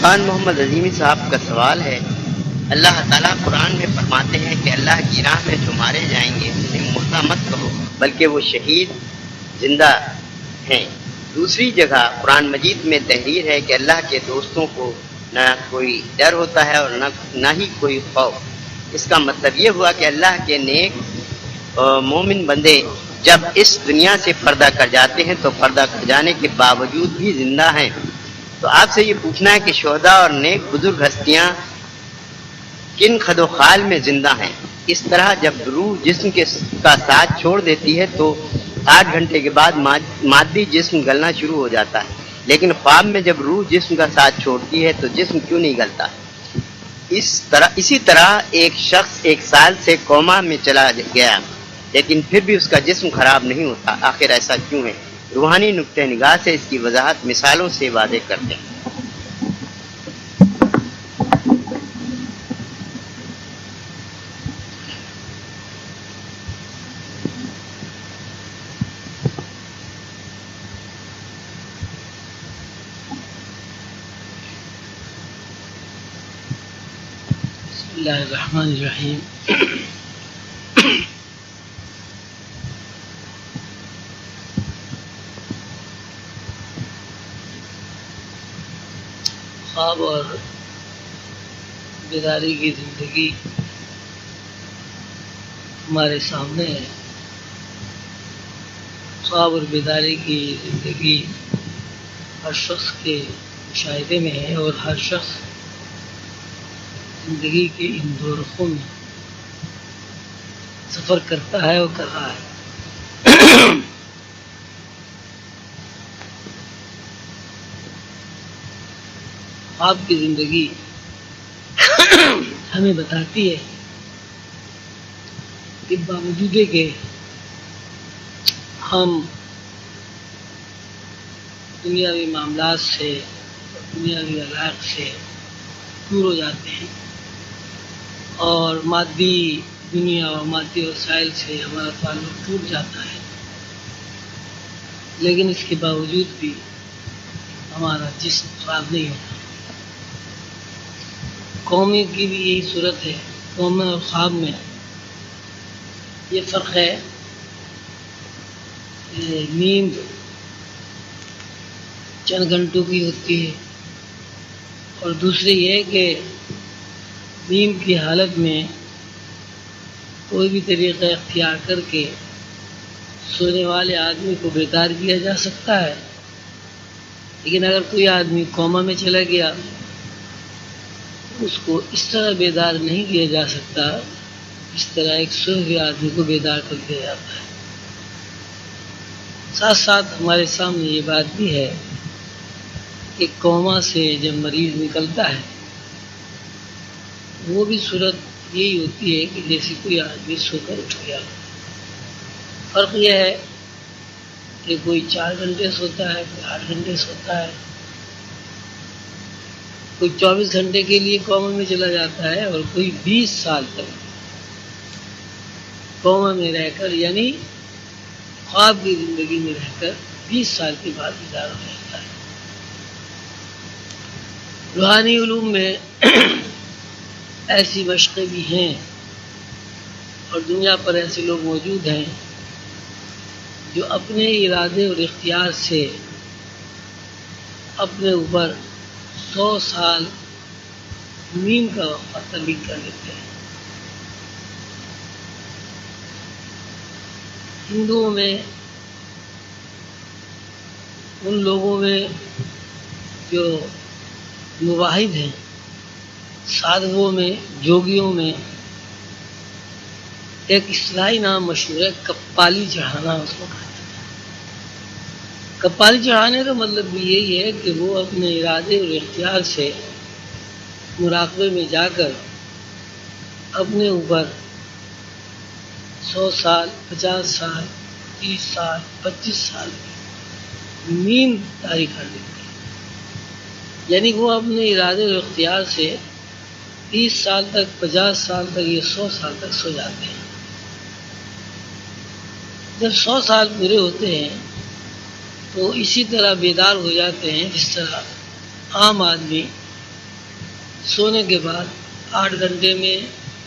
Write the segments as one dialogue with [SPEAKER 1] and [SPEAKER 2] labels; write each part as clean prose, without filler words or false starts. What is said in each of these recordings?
[SPEAKER 1] عرفان محمد عظیمی صاحب کا سوال ہے، اللہ تعالیٰ قرآن میں فرماتے ہیں کہ اللہ کی راہ میں جو مارے جائیں گے انہیں مردہ مت کہو بلکہ وہ شہید زندہ ہیں۔ دوسری جگہ قرآن مجید میں تحریر ہے کہ اللہ کے دوستوں کو نہ کوئی ڈر ہوتا ہے اور نہ ہی کوئی خوف۔ اس کا مطلب یہ ہوا کہ اللہ کے نیک مومن بندے جب اس دنیا سے پردہ کر جاتے ہیں تو پردہ کر جانے کے باوجود بھی زندہ ہیں۔ تو آپ سے یہ پوچھنا ہے کہ شہداء اور نیک بزرگ ہستیاں کن خد و خال میں زندہ ہیں؟ اس طرح جب روح جسم کا ساتھ چھوڑ دیتی ہے تو 8 گھنٹے کے بعد مادی جسم گلنا شروع ہو جاتا ہے، لیکن خواب میں جب روح جسم کا ساتھ چھوڑتی ہے تو جسم کیوں نہیں گلتا؟ اسی طرح ایک شخص 1 سال سے کوما میں چلا گیا لیکن پھر بھی اس کا جسم خراب نہیں ہوتا، آخر ایسا کیوں ہے؟ روحانی نقطہ نگاہ سے اس کی وضاحت مثالوں سے واضح کرتے ہیں۔
[SPEAKER 2] بسم اللہ الرحمن الرحیم۔ خواب اور بیداری کی زندگی ہمارے سامنے ہے۔ خواب اور بیداری کی زندگی ہر شخص کے مشاہدے میں ہے اور ہر شخص زندگی کے ان 2 رخوں میں سفر کرتا ہے اور کر رہا ہے۔ خواب کی زندگی ہمیں بتاتی ہے کہ باوجود کہ ہم دنیاوی معاملات سے دنیاوی علاق سے دور ہو جاتے ہیں اور مادی دنیا اور مادی وسائل سے ہمارا تعلق ٹوٹ جاتا ہے، لیکن اس کے باوجود بھی ہمارا جسم خراب نہیں ہوتا۔ قومی کی بھی یہی صورت ہے۔ قوم اور خواب میں یہ فرق ہے کہ نیند چند گھنٹوں کی ہوتی ہے اور دوسری یہ کہ نیند کی حالت میں کوئی بھی طریقہ اختیار کر کے سونے والے آدمی کو بیدار کیا جا سکتا ہے، لیکن اگر کوئی آدمی کوما میں چلا گیا اس کو اس طرح بیدار نہیں کیا جا سکتا اس طرح ایک سوئے ہوئے آدمی کو بیدار کر دیا جاتا ہے۔ ساتھ ساتھ ہمارے سامنے یہ بات بھی ہے کہ کوما سے جب مریض نکلتا ہے وہ بھی صورت یہی ہوتی ہے کہ جیسے کوئی آدمی سو کر اٹھ گیا۔ فرق یہ ہے کہ کوئی 4 گھنٹے سوتا ہے، کوئی 8 گھنٹے سوتا ہے، کوئی 24 گھنٹے کے لیے کوما میں چلا جاتا ہے اور کوئی 20 سال تک کوما میں رہ کر یعنی خواب کی زندگی میں رہ کر 20 سال کے بعد بیدار ہو جاتا ہے۔ روحانی علوم میں ایسی مشقیں بھی ہیں اور دنیا پر ایسے لوگ موجود ہیں جو اپنے ارادے اور اختیار سے اپنے اوپر 100 سال نیند کا وقفہ طبیق کر لیتے ہیں۔ ہندوؤں میں ان لوگوں میں جو مواحد ہیں، سادھوؤں میں، جوگیوں میں ایک اصطلاحی نام مشہور ہے کپالی چڑھانا، اس کو کہتے ہیں۔ کپالی چڑھانے کا مطلب بھی یہی ہے کہ وہ اپنے ارادے اور اختیار سے مراقبے میں جا کر اپنے اوپر 100 سال، 50 سال، 30 سال، 25 سال کی نیند طاری کر دیتے ہیں۔ یعنی وہ اپنے ارادے اور اختیار سے 30 سال تک، 50 سال تک، یہ 100 سال تک سو جاتے ہیں۔ جب 100 سال پورے ہوتے ہیں تو اسی طرح بیدار ہو جاتے ہیں جس طرح عام آدمی سونے کے بعد 8 گھنٹے میں،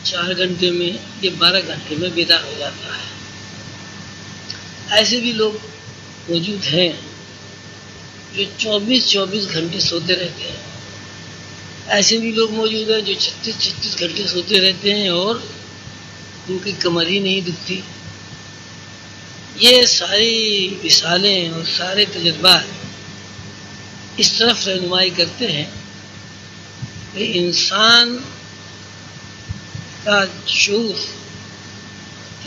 [SPEAKER 2] 4 گھنٹے میں یا 12 گھنٹے میں بیدار ہو جاتا ہے۔ ایسے بھی لوگ موجود ہیں جو 24 گھنٹے سوتے رہتے ہیں، ایسے بھی لوگ موجود ہیں جو 36 گھنٹے سوتے رہتے ہیں اور ان کی کمر ہی نہیں دکھتی۔ یہ ساری مثالیں اور سارے تجربات اس طرف رہنمائی کرتے ہیں کہ انسان کا شعور،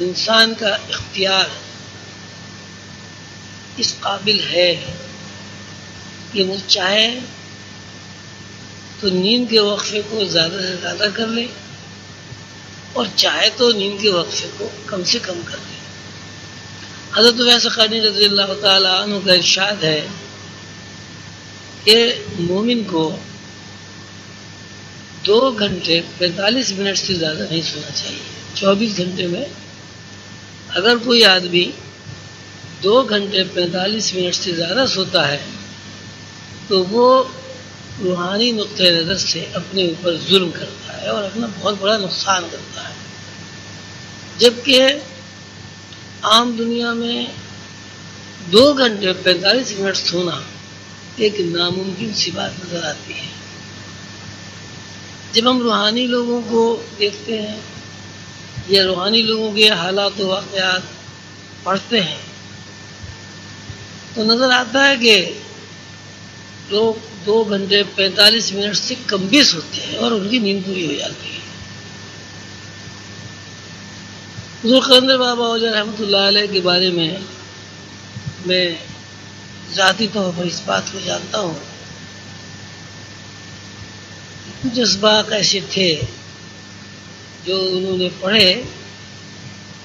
[SPEAKER 2] انسان کا اختیار اس قابل ہے کہ وہ چاہے تو نیند کے وقفے کو زیادہ سے زیادہ کر لے اور چاہے تو نیند کے وقفے کو کم سے کم کر لے۔ حضرت ویس قرنی رضی اللہ تعالیٰ عنہ کا ارشاد ہے کہ مومن کو 2 گھنٹے 45 منٹ سے زیادہ نہیں سونا چاہیے۔ 24 گھنٹے میں اگر کوئی آدمی 2 گھنٹے 45 منٹ سے زیادہ سوتا ہے تو وہ روحانی نقطۂ نظر سے اپنے اوپر ظلم کرتا ہے اور اپنا بہت بڑا نقصان کرتا ہے، جبکہ عام دنیا میں 2 گھنٹے 45 منٹ سونا ایک ناممکن سی بات نظر آتی ہے۔ جب ہم روحانی لوگوں کو دیکھتے ہیں یا روحانی لوگوں کے حالات و واقعات پڑھتے ہیں تو نظر آتا ہے کہ لوگ 2 گھنٹے 45 منٹ سے کم بھی سوتے ہیں اور ان کی نیند پوری ہو جاتی ہے۔ حضور قلندر بابا اوجھا رحمۃ اللہ علیہ کے بارے میں ذاتی طور پر اس بات کو جانتا ہوں، کچھ اسباق ایسے تھے جو انہوں نے پڑھے،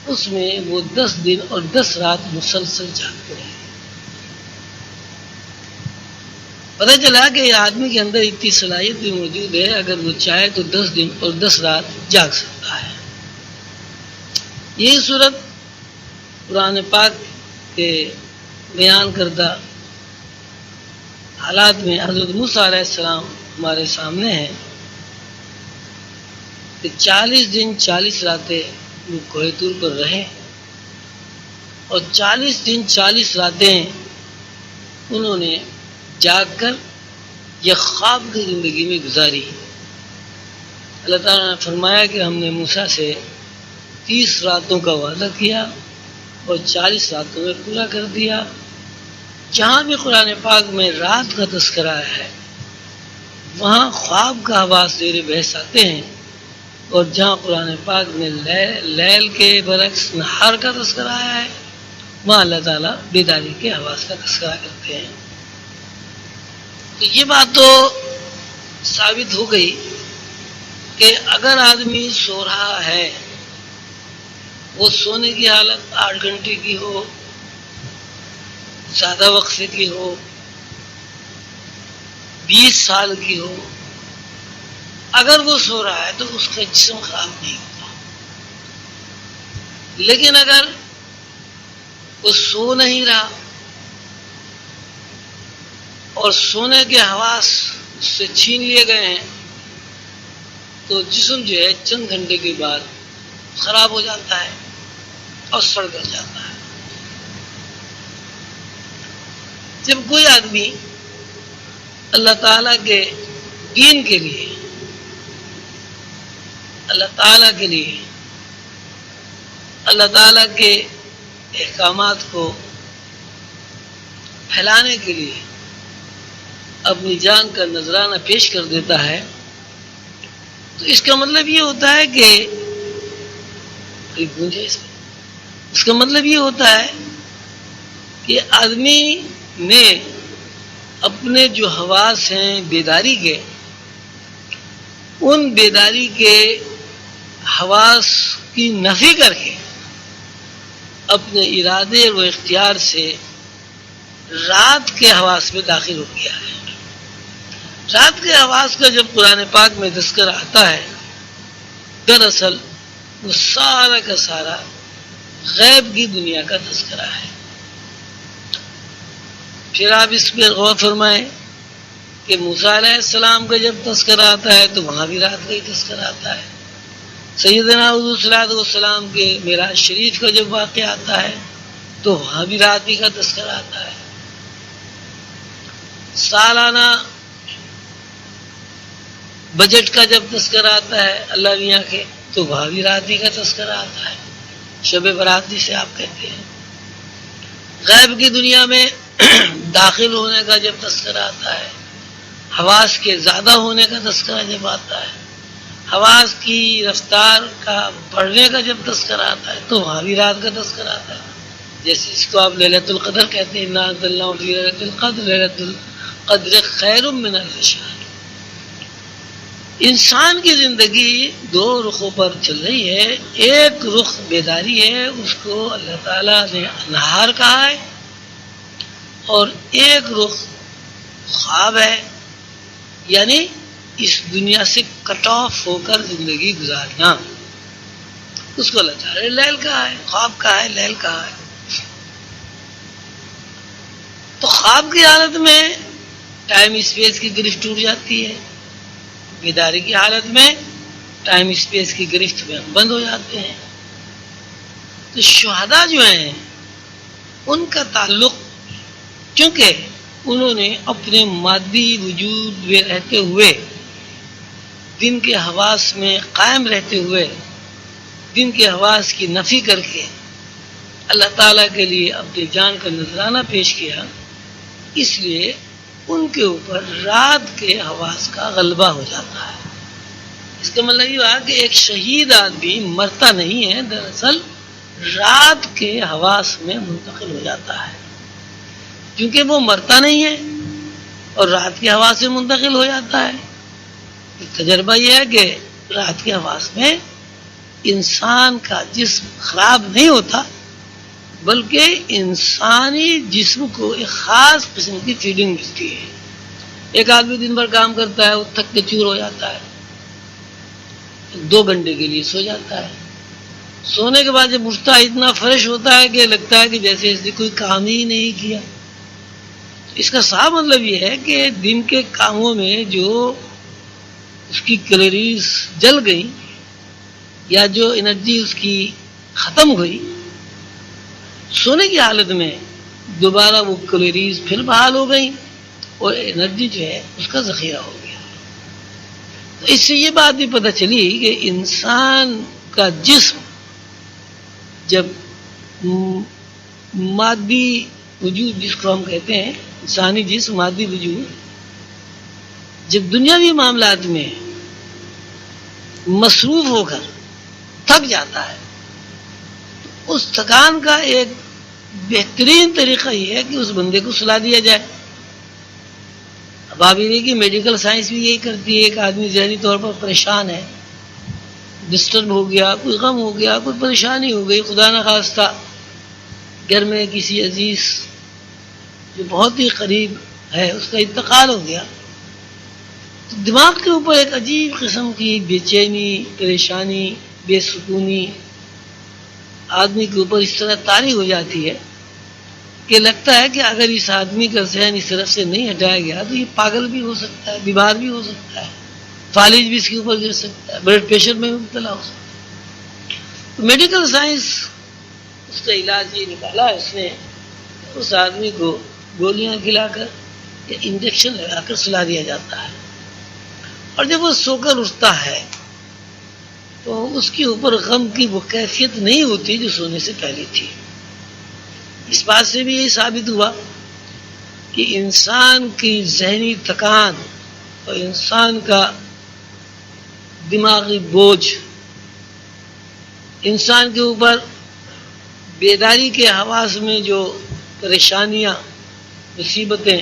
[SPEAKER 2] اس میں وہ 10 دن اور 10 رات مسلسل جاگتے رہے۔ پتہ چلا کہ آدمی کے اندر اتنی صلاحیت بھی موجود ہے، اگر وہ چاہے تو 10 دن اور 10 رات جاگ سکتا ہے۔ یہ صورت قرآن پاک کے بیان کردہ حالات میں حضرت موسیٰ علیہ السلام ہمارے سامنے ہیں کہ 40 دن 40 راتیں وہ کوہ طور پر رہے اور 40 دن 40 راتیں انہوں نے جاگ کر یہ خواب کی زندگی میں گزاری۔ اللہ تعالیٰ نے فرمایا کہ ہم نے موسیٰ سے 30 راتوں کا وعدہ کیا اور 40 راتوں میں پورا کر دیا۔ جہاں بھی قرآن پاک میں رات کا تذکرہ ہے وہاں خواب کا حواس زیر بحث آتے ہیں، اور جہاں قرآن پاک میں لیل کے برعکس نہار کا تذکرہ آیا ہے وہاں اللہ تعالیٰ بیداری کے حواس کا تذکرہ کرتے ہیں۔ تو یہ بات تو ثابت ہو گئی کہ اگر آدمی سو رہا ہے، وہ سونے کی حالت 8 گھنٹے کی ہو، زیادہ وقفے کی ہو، 20 سال کی ہو، اگر وہ سو رہا ہے تو اس کا جسم خراب نہیں ہوتا۔ لیکن اگر وہ سو نہیں رہا اور سونے کے حواس اس سے چھین لیے گئے ہیں تو جسم جو ہے چند گھنٹے کے بعد خراب ہو جاتا ہے اور سڑ گل جاتا ہے۔ جب کوئی آدمی اللہ تعالیٰ کے دین کے لیے، اللہ تعالیٰ کے لیے، اللہ تعالیٰ کے احکامات کو پھیلانے کے لیے اپنی جان کا نذرانہ پیش کر دیتا ہے تو اس کا مطلب یہ ہوتا ہے کہ اس کا مطلب یہ ہوتا ہے کہ آدمی نے اپنے جو حواس ہیں بیداری کے، ان بیداری کے حواس کی نفی کر کے اپنے ارادے و اختیار سے رات کے حواس میں داخل ہو گیا ہے۔ رات کے حواس کا جب قرآن پاک میں تذکرہ آتا ہے دراصل وہ سارا کا سارا غیب کی دنیا کا تذکرہ ہے۔ پھر آپ اس پہ غور فرمائیں کہ موسیٰ علیہ السلام کا جب تذکرہ آتا ہے تو وہاں بھی رات کا ہی تذکرہ آتا ہے. سیدنا حضور صلی اللہ علیہ وسلم کے معراج شریف کا جب واقعہ آتا ہے تو وہاں بھی رات ہی کا تذکرہ آتا ہے. سالانہ بجٹ کا جب تذکرہ آتا ہے اللہ میاں کے تو وہاں بھی رات ہی کا تذکرہ آتا ہے. شب برات جسے آپ کہتے ہیں. غیب کی دنیا میں داخل ہونے کا جب تذکرہ آتا ہے، حواس کے زیادہ ہونے کا تذکرہ جب آتا ہے، حواس کی رفتار کا بڑھنے کا جب تذکرہ آتا ہے تو وہاں بھی رات کا تذکرہ آتا ہے. جیسے اس کو آپ لیلۃ القدر کہتے ہیں، انا انزلناہ فی لیلۃ القدر، لیلۃ القدر خیر من الف شہر. انسان کی زندگی دو رخوں پر چل رہی ہے. ایک رخ بیداری ہے، اس کو اللہ تعالیٰ نے نہار کہا ہے، اور ایک رخ خواب ہے، یعنی اس دنیا سے کٹ آف ہو کر زندگی گزارنا. اس کو اللہ تعالیٰ نے لیل کہا ہے، خواب کہا ہے، لیل کہا ہے. تو خواب کی حالت میں ٹائم اسپیس کی گرفت ٹوٹ جاتی ہے، بیداری کی حالت میں ٹائم اسپیس کی گرفت میں بند ہو جاتے ہیں. تو شہداء جو ہیں ان کا تعلق، چونکہ انہوں نے اپنے مادی وجود میں رہتے ہوئے، دن کے حواس میں قائم رہتے ہوئے، دن کے حواس کی نفی کر کے اللہ تعالیٰ کے لیے اپنی جان کا نذرانہ پیش کیا، اس لیے ان کے اوپر رات کے حواس کا غلبہ ہو جاتا ہے. اس کا مطلب یہ ہوا کہ ایک شہید آدمی مرتا نہیں ہے، دراصل رات کے حواس میں منتقل ہو جاتا ہے. کیونکہ وہ مرتا نہیں ہے اور رات کے حواس میں منتقل ہو جاتا ہے. تجربہ یہ ہے کہ رات کے حواس میں انسان کا جسم خراب نہیں ہوتا، بلکہ انسانی جسم کو ایک خاص قسم کی فیلنگ ملتی ہے. ایک آدمی دن بھر کام کرتا ہے، وہ تھک کے چور ہو جاتا ہے، 2 گھنٹے کے لیے سو جاتا ہے. سونے کے بعد جب اٹھتا ہے اتنا فریش ہوتا ہے کہ لگتا ہے کہ جیسے اس نے کوئی کام ہی نہیں کیا. اس کا صاف مطلب یہ ہے کہ دن کے کاموں میں جو اس کی کیلوریز جل گئی یا جو انرجی اس کی ختم ہوئی، سونے کی حالت میں دوبارہ وہ کیلوریز پھر بحال ہو گئی اور انرجی جو ہے اس کا ذخیرہ ہو گیا. تو اس سے یہ بات بھی پتہ چلی کہ انسان کا جسم جب مادی وجود جس کو ہم کہتے ہیں انسانی جسم، مادی وجود جب دنیاوی معاملات میں مصروف ہو کر تھک جاتا ہے، اس تھکان کا ایک بہترین طریقہ یہ ہے کہ اس بندے کو سلا دیا جائے. اب آپ یہ کہ میڈیکل سائنس بھی یہی کرتی ہے. ایک آدمی ذہنی طور پر پریشان ہے، ڈسٹرب ہو گیا، کوئی غم ہو گیا، کوئی پریشانی ہو گئی، خدا نخواستہ گھر میں کسی عزیز جو بہت ہی قریب ہے اس کا انتقال ہو گیا، تو دماغ کے اوپر ایک عجیب قسم کی بے چینی، پریشانی، بے سکونی آدمی کے اوپر اس طرح طاری ہو جاتی ہے کہ لگتا ہے کہ اگر اس آدمی کا ذہن اس طرف سے نہیں ہٹایا گیا تو یہ پاگل بھی ہو سکتا ہے، بیمار بھی ہو سکتا ہے، فالج بھی اس کے اوپر گر سکتا ہے، بلڈ پریشر میں مبتلا ہو سکتا ہے. تو میڈیکل سائنس اس کا علاج یہ نکالا ہے، اس نے اس آدمی کو گولیاں کھلا کر یا انجیکشن لگا کر سلا دیا جاتا ہے، اور جب وہ سو کر اٹھتا ہے تو اس کے اوپر غم کی وہ کیفیت نہیں ہوتی جو سونے سے پہلے تھی. اس بات سے بھی یہ ثابت ہوا کہ انسان کی ذہنی تھکان اور انسان کا دماغی بوجھ انسان کے اوپر بیداری کے حواس میں جو پریشانیاں، مصیبتیں،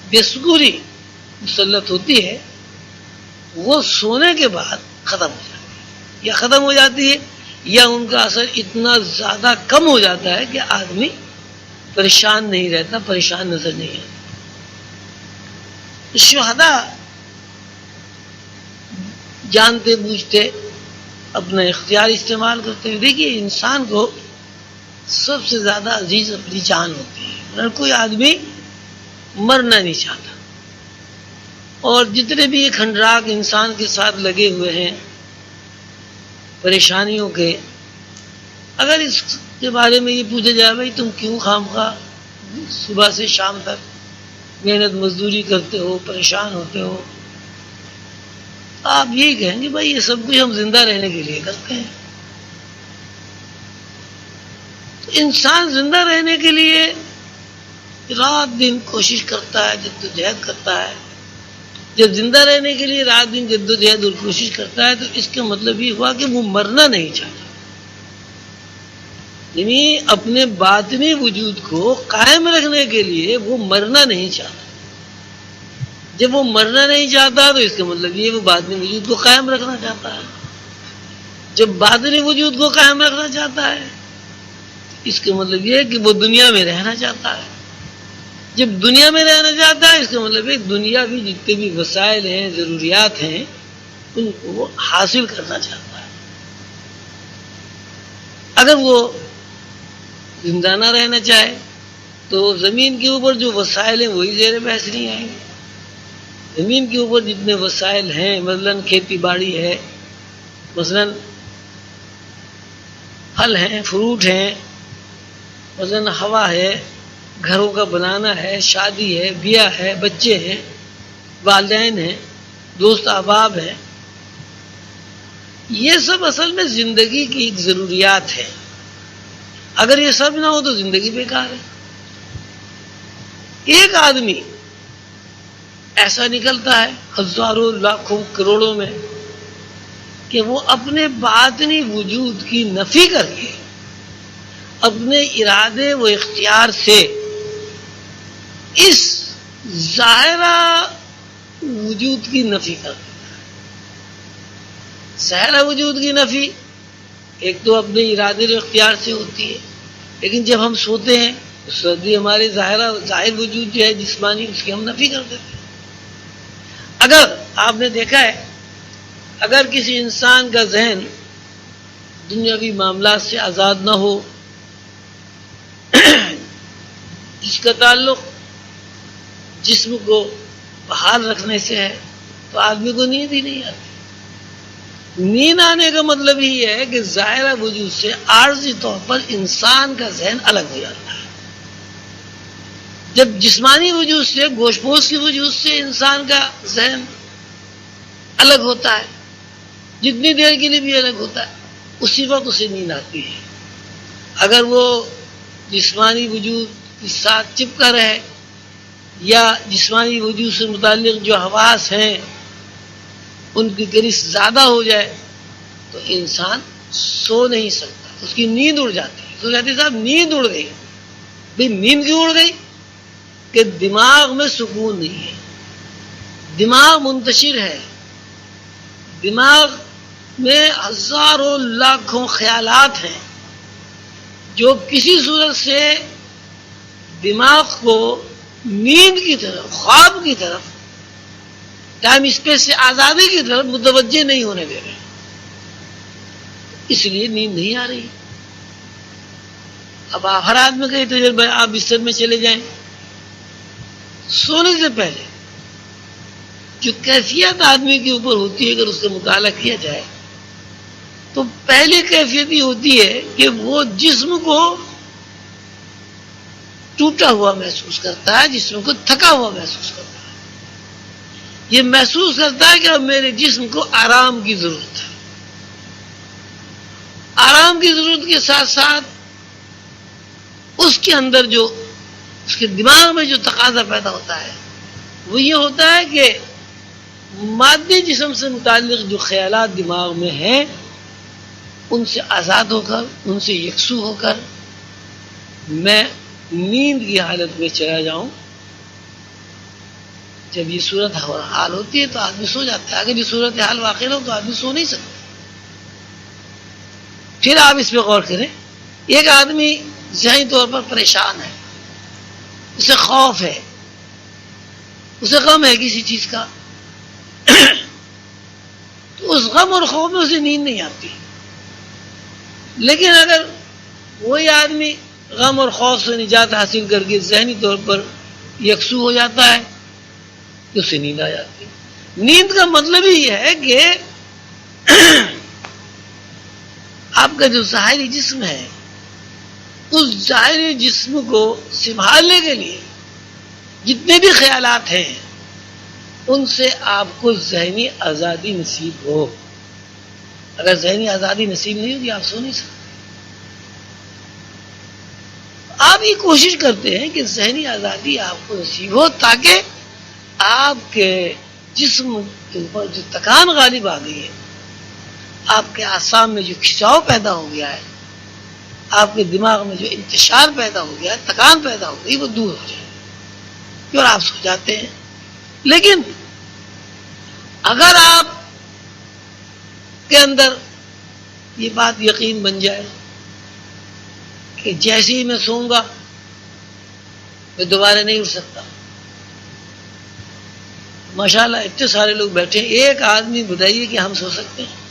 [SPEAKER 2] بے سکونی مسلط ہوتی ہے، وہ سونے کے بعد ختم ہو جاتی ہے، یا ختم ہو جاتی ہے یا ان کا اثر اتنا زیادہ کم ہو جاتا ہے کہ آدمی پریشان نہیں رہتا، پریشان نظر نہیں آتا. شہداء جانتے بوجھتے اپنا اختیار استعمال کرتے ہیں. دیکھیے انسان کو سب سے زیادہ عزیز اپنی جان ہوتی ہے، کوئی آدمی مرنا نہیں چاہتا. اور جتنے بھی کھنڈراک انسان کے ساتھ لگے ہوئے ہیں پریشانیوں کے، اگر اس کے بارے میں یہ پوچھا جائے بھائی تم کیوں خواہ صبح سے شام تک محنت مزدوری کرتے ہو، پریشان ہوتے ہو، آپ یہی کہیں گے بھائی یہ سب کچھ ہم زندہ رہنے کے لیے کرتے ہیں۔ تو انسان زندہ رہنے کے لیے رات دن کوشش کرتا ہے، جدوجہد کرتا ہے۔ جب زندہ رہنے کے لیے رات دن جدوجہد اور کوشش کرتا ہے تو اس کا مطلب یہ ہوا کہ وہ مرنا نہیں چاہتا، یعنی اپنے باطنی وجود کو قائم رکھنے کے لیے وہ مرنا نہیں چاہتا۔ جب وہ مرنا نہیں چاہتا تو اس کا مطلب یہ وہ باطنی وجود کو قائم رکھنا چاہتا ہے۔ جب باطنی وجود کو قائم رکھنا چاہتا ہے اس کا مطلب یہ ہے کہ وہ دنیا میں رہنا چاہتا ہے۔ جب دنیا میں رہنا چاہتا ہے اس کا مطلب ہے دنیا بھی جتنے بھی وسائل ہیں، ضروریات ہیں، ان کو وہ حاصل کرنا چاہتا ہے۔ اگر وہ زندہ نہ رہنا چاہے تو زمین کے اوپر جو وسائل ہیں وہی زیر بحث نہیں آئیں گے۔ زمین کے اوپر جتنے وسائل ہیں، مثلاً کھیتی باڑی ہے، مثلاً پھل ہیں، فروٹ ہیں، مثلاً ہوا ہے، گھروں کا بنانا ہے، شادی ہے، بیاہ ہے، بچے ہیں، والدین ہیں، دوست احباب ہیں، یہ سب اصل میں زندگی کی ایک ضروریات ہے۔ اگر یہ سب نہ ہو تو زندگی بیکار ہے۔ ایک آدمی ایسا نکلتا ہے ہزاروں لاکھوں کروڑوں میں کہ وہ اپنے باطنی وجود کی نفی کر کے اپنے ارادے و اختیار سے اس ظاہرہ وجود کی نفی کر دیتا ہے۔ ظاہرہ وجود کی نفی ایک تو اپنے ارادے و اختیار سے ہوتی ہے، لیکن جب ہم سوتے ہیں اس وقت بھی ہمارے ظاہر وجود جو ہے جسمانی، اس کی ہم نفی کر دیتے ہیں۔ اگر آپ نے دیکھا ہے اگر کسی انسان کا ذہن دنیاوی معاملات سے آزاد نہ ہو، جس کا تعلق جسم کو بحال رکھنے سے ہے، تو آدمی کو نیند ہی نہیں آتی۔ نیند آنے کا مطلب ہی ہے کہ ظاہرہ وجود سے عارضی طور پر انسان کا ذہن الگ ہو جاتا ہے۔ جب جسمانی وجود سے، گوشت پوش کی وجود سے انسان کا ذہن الگ ہوتا ہے، جتنی دیر کے لیے بھی الگ ہوتا ہے، اسی وقت اسے نیند آتی ہے۔ اگر وہ جسمانی وجود کے ساتھ چپکا رہے یا جسمانی وجود سے متعلق جو حواس ہیں ان کی گرش زیادہ ہو جائے تو انسان سو نہیں سکتا، اس کی نیند اڑ جاتی ہے۔ تو کہتے صاحب نیند اڑ گئی، بھئی نیند کیوں اڑ گئی؟ کہ دماغ میں سکون نہیں ہے، دماغ منتشر ہے، دماغ میں ہزاروں لاکھوں خیالات ہیں جو کسی صورت سے دماغ کو نیند کی طرف، خواب کی طرف، ٹائم اسپیس سے آزادی کی طرف متوجہ نہیں ہونے دے رہے، اس لیے نیند نہیں آ رہی۔ اب ہر آدمی کا یہ تجربہ ہے، آپ بستر میں چلے جائیں، سونے سے پہلے جو کیفیت آدمی کے اوپر ہوتی ہے اگر اس کا مطالعہ کیا جائے تو پہلی کیفیت یہ ہوتی ہے کہ وہ جسم کو ٹوٹا ہوا محسوس کرتا ہے، جسم کو تھکا ہوا محسوس کرتا ہے، یہ محسوس کرتا ہے کہ اب میرے جسم کو آرام کی ضرورت ہے۔ آرام کی ضرورت کے ساتھ ساتھ اس کے اندر جو اس کے دماغ میں جو تقاضا پیدا ہوتا ہے وہ یہ ہوتا ہے کہ مادی جسم سے متعلق جو خیالات دماغ میں ہیں ان سے آزاد ہو کر، ان سے یکسو ہو کر میں نیند کی حالت میں چلا جاؤں۔ جب یہ صورت حال ہوتی ہے تو آدمی سو جاتا ہے، اگر یہ صورت حال واقع ہو تو آدمی سو نہیں سکتا۔ پھر آپ اس پہ غور کریں، ایک آدمی ذہنی طور پر پریشان ہے، اسے خوف ہے، اسے غم ہے کسی چیز کا، تو اس غم اور خوف میں اسے نیند نہیں آتی۔ لیکن اگر وہی آدمی غم اور خوف سے نجات حاصل کر کے ذہنی طور پر یکسو ہو جاتا ہے کہ اسے نیند آ جاتی ہے۔ نیند کا مطلب ہی یہ ہے کہ آپ کا جو ظاہری جسم ہے اس ظاہری جسم کو سنبھالنے کے لیے جتنے بھی خیالات ہیں ان سے آپ کو ذہنی آزادی نصیب ہو۔ اگر ذہنی آزادی نصیب نہیں ہوگی آپ سو نہیں سکتے۔ آپ یہ کوشش کرتے ہیں کہ ذہنی آزادی آپ کو نصیب ہو تاکہ آپ کے جسم کے اوپر جو تکان غالب آ گئی ہے، آپ کے اعصاب میں جو کھچاؤ پیدا ہو گیا ہے، آپ کے دماغ میں جو انتشار پیدا ہو گیا ہے، تکان پیدا ہو گئی، وہ دور ہو جائے اور آپ سو جاتے ہیں۔ لیکن اگر آپ کے اندر یہ بات یقین بن جائے کہ جیسے ہی میں سوؤں گا میں دوبارہ نہیں اٹھ سکتا، ماشاءاللہ اتنے سارے لوگ بیٹھے ہیں، ایک آدمی بتائیے کہ ہم سو سکتے ہیں؟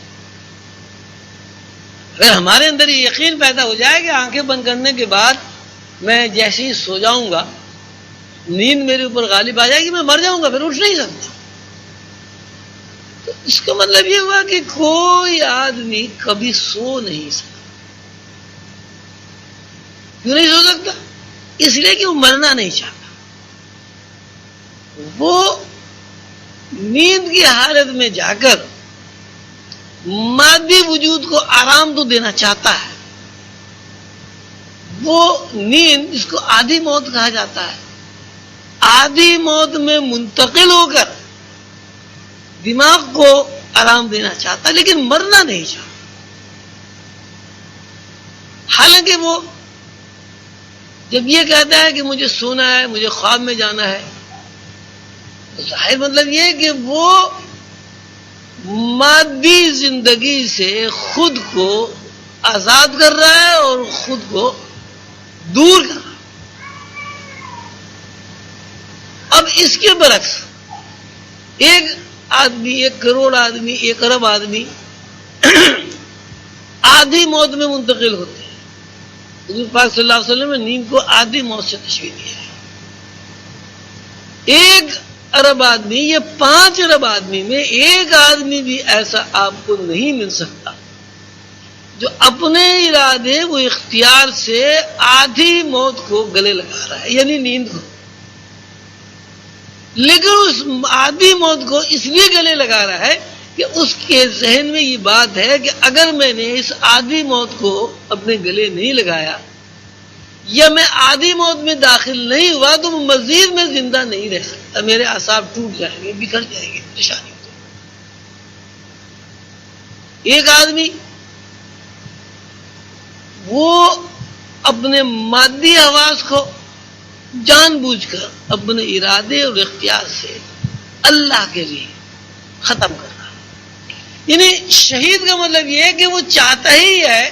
[SPEAKER 2] اگر ہمارے اندر یہ یقین پیدا ہو جائے کہ آنکھیں بند کرنے کے بعد میں جیسے ہی سو جاؤں گا نیند میرے اوپر غالب آ جائے گی، میں مر جاؤں گا، پھر اٹھ نہیں سکتا، تو اس کا مطلب یہ ہوا کہ کوئی آدمی کبھی سو نہیں سکتا۔ کیوں نہیں سو سکتا؟ اس لیے کہ وہ مرنا نہیں چاہتا۔ وہ نیند کی حالت میں جا کر مادی وجود کو آرام تو دینا چاہتا ہے۔ وہ نیند، جس کو آدھی موت کہا جاتا ہے، آدھی موت میں منتقل ہو کر دماغ کو آرام دینا چاہتا ہے، لیکن مرنا نہیں چاہتا۔ حالانکہ وہ جب یہ کہتا ہے کہ مجھے سونا ہے، مجھے خواب میں جانا ہے، تو ظاہر مطلب یہ ہے کہ وہ مادی زندگی سے خود کو آزاد کر رہا ہے اور خود کو دور کر رہا ہے۔ اب اس کے برعکس ایک آدمی، 1 کروڑ آدمی، 1 ارب آدمی آدھی موت میں منتقل ہوتے ہیں۔ حضور پاک صلی اللہ علیہ وسلم نے نیند کو آدھی موت سے تشبیہ دیا ہے۔ 1 ارب آدمی یا 5 ارب آدمی میں ایک آدمی بھی ایسا آپ کو نہیں مل سکتا جو اپنے ارادے و اختیار سے آدھی موت کو گلے لگا رہا ہے، یعنی نیند کو۔ لیکن اس آدھی موت کو اس لیے گلے لگا رہا ہے کہ اس کے ذہن میں یہ بات ہے کہ اگر میں نے اس آدھی موت کو اپنے گلے نہیں لگایا یا میں آدھی موت میں داخل نہیں ہوا تو مزید میں زندہ نہیں رہ سکتا، میرے اعصاب ٹوٹ جائیں گے، بکھر جائیں گے، پریشانی ہو جائے گی۔ ایک آدمی وہ اپنے مادی حواس کو جان بوجھ کر اپنے ارادے اور اختیار سے اللہ کے لیے ختم کر رہا ہے۔ یعنی شہید کا مطلب یہ ہے کہ وہ چاہتا ہی ہے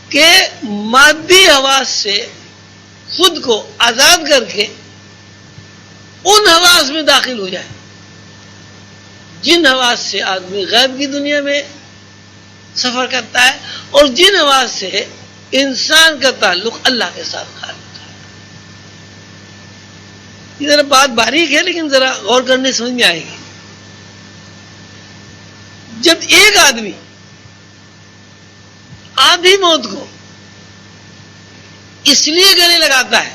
[SPEAKER 2] کہ مادی حواس سے خود کو آزاد کر کے ان حواس میں داخل ہو جائے جن حواس سے آدمی غیب کی دنیا میں سفر کرتا ہے اور جن حواس سے انسان کا تعلق اللہ کے ساتھ قائم ہوتا ہے۔ یہ ذرا بات باریک ہے لیکن ذرا غور کرنے سمجھ میں آئے گی۔ جب ایک آدمی آدھی موت کو اس لیے گلے لگاتا ہے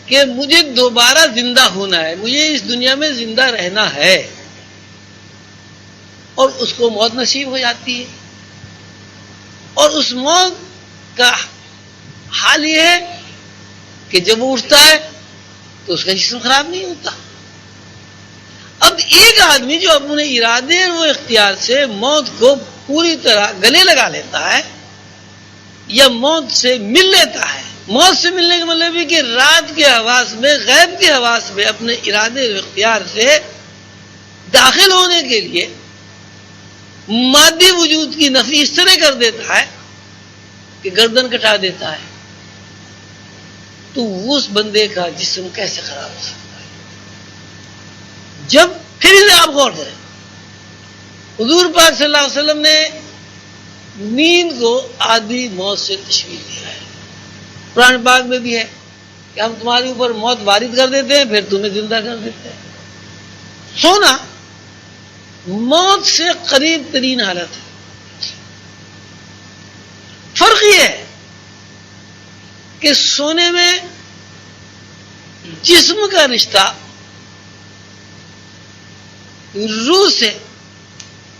[SPEAKER 2] کہ مجھے دوبارہ زندہ ہونا ہے، مجھے اس دنیا میں زندہ رہنا ہے، اور اس کو موت نصیب ہو جاتی ہے، اور اس موت کا حال یہ ہے کہ جب وہ اٹھتا ہے تو اس کا جسم خراب نہیں ہوتا۔ اب ایک آدمی جو اپنے ارادے اور وہ اختیار سے موت کو پوری طرح گلے لگا لیتا ہے یا موت سے مل لیتا ہے، موت سے ملنے کا مطلب ہے کہ رات کے حواس میں، غیب کے حواس میں اپنے ارادے اور اختیار سے داخل ہونے کے لیے مادی وجود کی نفی اس طرح کر دیتا ہے کہ گردن کٹا دیتا ہے، تو اس بندے کا جسم کیسے خراب ہو سکتا ہے؟ جب پھر اسے آپ غور کریں، حضور پاک صلی اللہ علیہ وسلم نے نیند کو آدھی موت سے تشبیہ دیا ہے۔ قرآن پاک میں بھی ہے کہ ہم تمہارے اوپر موت وارد کر دیتے ہیں پھر تمہیں زندہ کر دیتے ہیں۔ سونا موت سے قریب ترین حالت ہے. فرق یہ ہے کہ سونے میں جسم کا رشتہ روح سے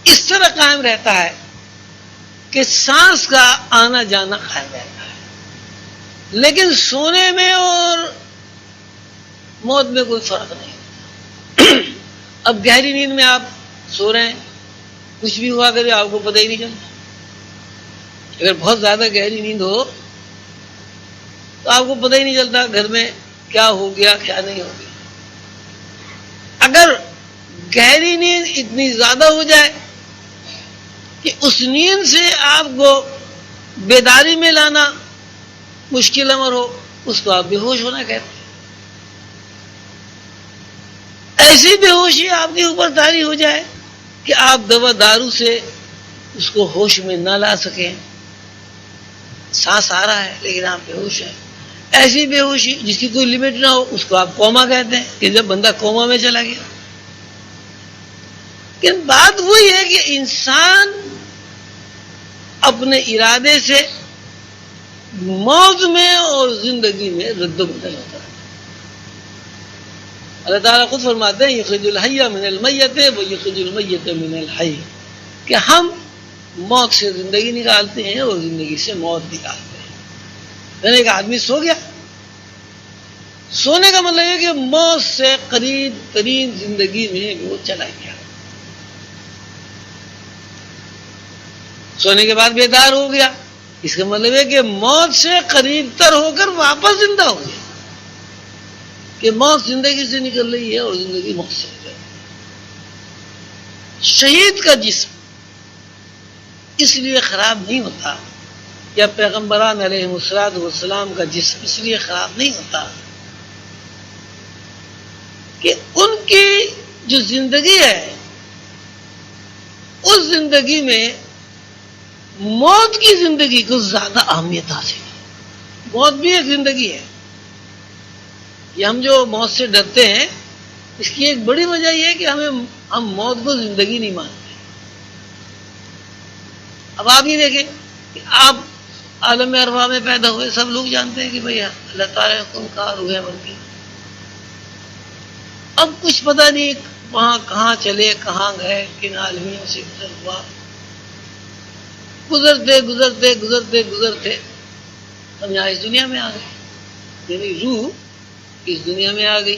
[SPEAKER 2] اس طرح قائم رہتا ہے کہ سانس کا آنا جانا قائم رہتا ہے. لیکن سونے میں اور موت میں کوئی فرق نہیں. اب گہری نیند میں آپ سو رہے ہیں, کچھ بھی ہوا کرے آپ کو پتہ ہی نہیں چلتا. اگر بہت زیادہ گہری نیند ہو تو آپ کو پتہ ہی نہیں چلتا گھر میں کیا ہو گیا کیا نہیں ہو گیا. اگر گہری نیند اتنی زیادہ ہو جائے کہ اس نیند سے آپ کو بیداری میں لانا مشکل امر ہو, اس کو آپ بے ہوش ہونا کہتے ہیں. ایسی بے ہوشی آپ کے اوپر طاری ہو جائے کہ آپ دوا دارو سے اس کو ہوش میں نہ لا سکیں. سانس آ رہا ہے لیکن آپ بے ہوش ہیں. ایسی بے ہوشی جس کی کوئی لمٹ نہ ہو, اس کو آپ کوما کہتے ہیں کہ جب بندہ کوما میں چلا گیا. لیکن بات وہی ہے کہ انسان اپنے ارادے سے موت میں اور زندگی میں رد و بدل ہوتا ہے. اللہ تعالیٰ خود فرماتے ہیں یخرج الحی من المیت و یخرج المیت من الحی, کہ ہم موت سے زندگی نکالتے ہیں اور زندگی سے موت نکالتے ہیں. یعنی ایک آدمی سو گیا, سونے کا مطلب ہے کہ موت سے قریب ترین زندگی میں وہ چلا گیا. سونے کے بعد بیدار ہو گیا, اس کا مطلب ہے کہ موت سے قریب تر ہو کر واپس زندہ ہو گیا. کہ موت زندگی سے نکل رہی ہے اور زندگی موت سے نکل رہی ہے. شہید کا جسم اس لیے خراب نہیں ہوتا, یا پیغمبران علیہ الصلوۃ والسلام کا جسم اس لیے خراب نہیں ہوتا کہ ان کی جو زندگی ہے اس زندگی میں موت کی زندگی کو زیادہ اہمیت حاصل ہے. موت بھی ایک زندگی ہے. یہ ہم جو موت سے ڈرتے ہیں اس کی ایک بڑی وجہ یہ ہے کہ ہم موت کو زندگی نہیں مانتے. اب آپ یہ دیکھیں کہ آپ عالم ارواح میں پیدا ہوئے, سب لوگ جانتے ہیں کہ بھئی اللہ تعالیٰ حکم کا روح ہے بن کے. اب کچھ پتہ نہیں وہاں کہاں چلے کہاں گئے, کن عالمیوں سے گزر ہوا, گزرتے گزرتے گزرتے گزرتے ہم یہاں اس دنیا میں آ گئے. یعنی روح اس دنیا میں آ گئی.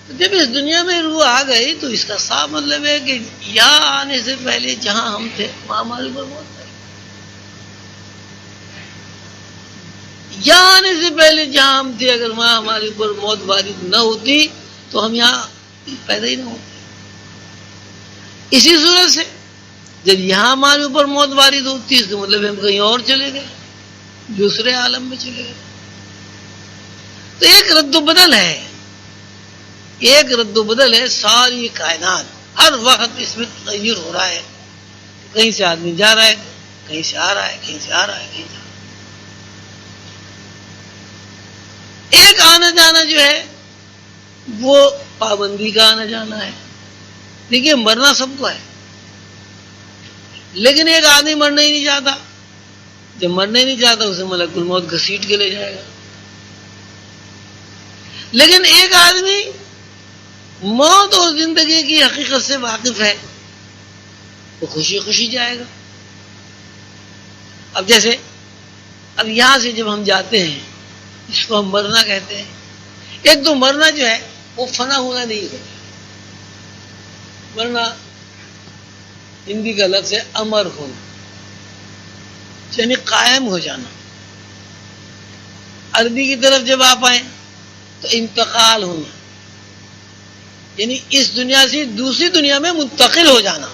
[SPEAKER 2] جب اس دنیا میں روح آ گئی تو اس کا صاف مطلب ہے کہ یہاں آنے سے پہلے جہاں ہم تھے وہاں ہمارے اوپر موت آئی. یہاں آنے سے پہلے جہاں ہم تھے اگر وہاں ہمارے اوپر موت وارد نہ ہوتی تو ہم یہاں پیدا ہی نہ ہوتے. اسی صورت سے جب یہاں ہمارے اوپر موت وارد ہوتی اس کا مطلب ہم کہیں اور چلے گئے, دوسرے عالم میں چلے گئے. تو ایک رد و بدل ہے, ایک رد و بدل ہے. ساری کائنات ہر وقت اس میں تغیر ہو رہا ہے. کہیں سے آدمی جا رہا ہے, کہیں سے آ رہا ہے, کہیں سے آ رہا ہے, کہیں سے آ رہا ہے. ایک آنا جانا جو ہے وہ پابندی کا آنا جانا ہے. دیکھیے مرنا سب کو ہے, لیکن ایک آدمی مرنا ہی نہیں چاہتا. جب مرنا ہی نہیں چاہتا اسے ملک الموت گھسیٹ کے لے جائے گا. لیکن ایک آدمی موت اور زندگی کی حقیقت سے واقف ہے, وہ خوشی خوشی جائے گا. اب جیسے اب یہاں سے جب ہم جاتے ہیں اس کو ہم مرنا کہتے ہیں. ایک تو مرنا جو ہے وہ فنا ہونا نہیں ہوتا. مرنا ہندی کا لفظ ہے امر ہونا, یعنی قائم ہو جانا. عربی کی طرف جب آپ آئیں تو انتقال ہونا, یعنی اس دنیا سے دوسری دنیا میں منتقل ہو جانا.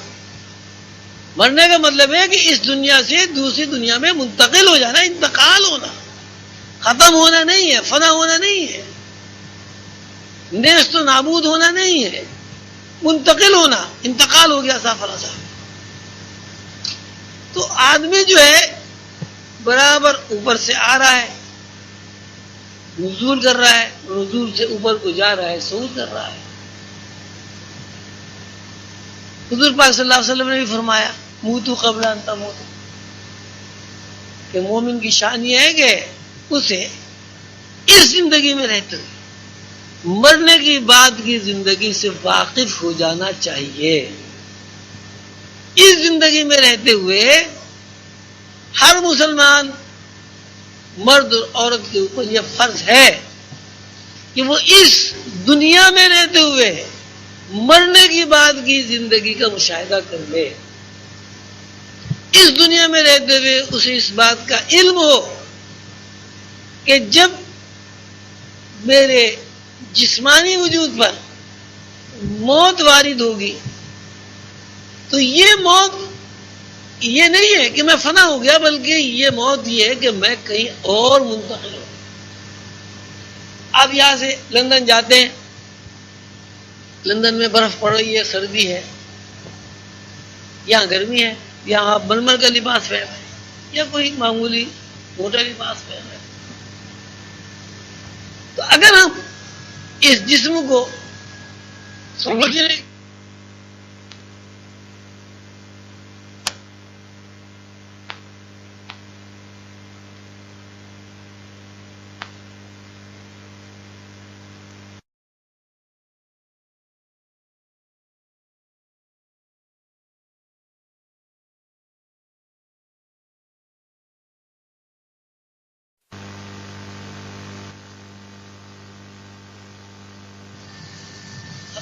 [SPEAKER 2] مرنے کا مطلب ہے کہ اس دنیا سے دوسری دنیا میں منتقل ہو جانا, انتقال ہونا. ختم ہونا نہیں ہے, فنا ہونا نہیں ہے, نیست و نابود ہونا نہیں ہے, منتقل ہونا. انتقال ہو گیا سافر صاحب. تو آدمی جو ہے برابر اوپر سے آ رہا ہے, نزول کر رہا ہے, نزول سے اوپر کو جا رہا ہے, صعود کر رہا ہے. حضور پاک صلی اللہ علیہ وسلم نے بھی فرمایا موتو قبل ان تموتو، کہ مومن کی شان یہ ہے کہ اسے اس زندگی میں رہتے ہوئے مرنے کی بعد کی زندگی سے واقف ہو جانا چاہیے. اس زندگی میں رہتے ہوئے ہر مسلمان مرد اور عورت کے اوپر یہ فرض ہے کہ وہ اس دنیا میں رہتے ہوئے مرنے کی بعد کی زندگی کا مشاہدہ کر لے. اس دنیا میں رہتے ہوئے اسے اس بات کا علم ہو کہ جب میرے جسمانی وجود پر موت وارد ہوگی تو یہ موت یہ نہیں ہے کہ میں فنا ہو گیا، بلکہ یہ موت یہ ہے کہ میں کہیں اور منتقل ہوں. آپ یہاں سے لندن جاتے ہیں، لندن میں برف پڑ رہی ہے، سردی ہے، یہاں گرمی ہے، یہاں آپ ململ کا لباس پہن رہے ہیں یا کوئی معمولی موٹا لباس پہن رہے ہیں. تو اگر ہم اس جسم کو سمجھنے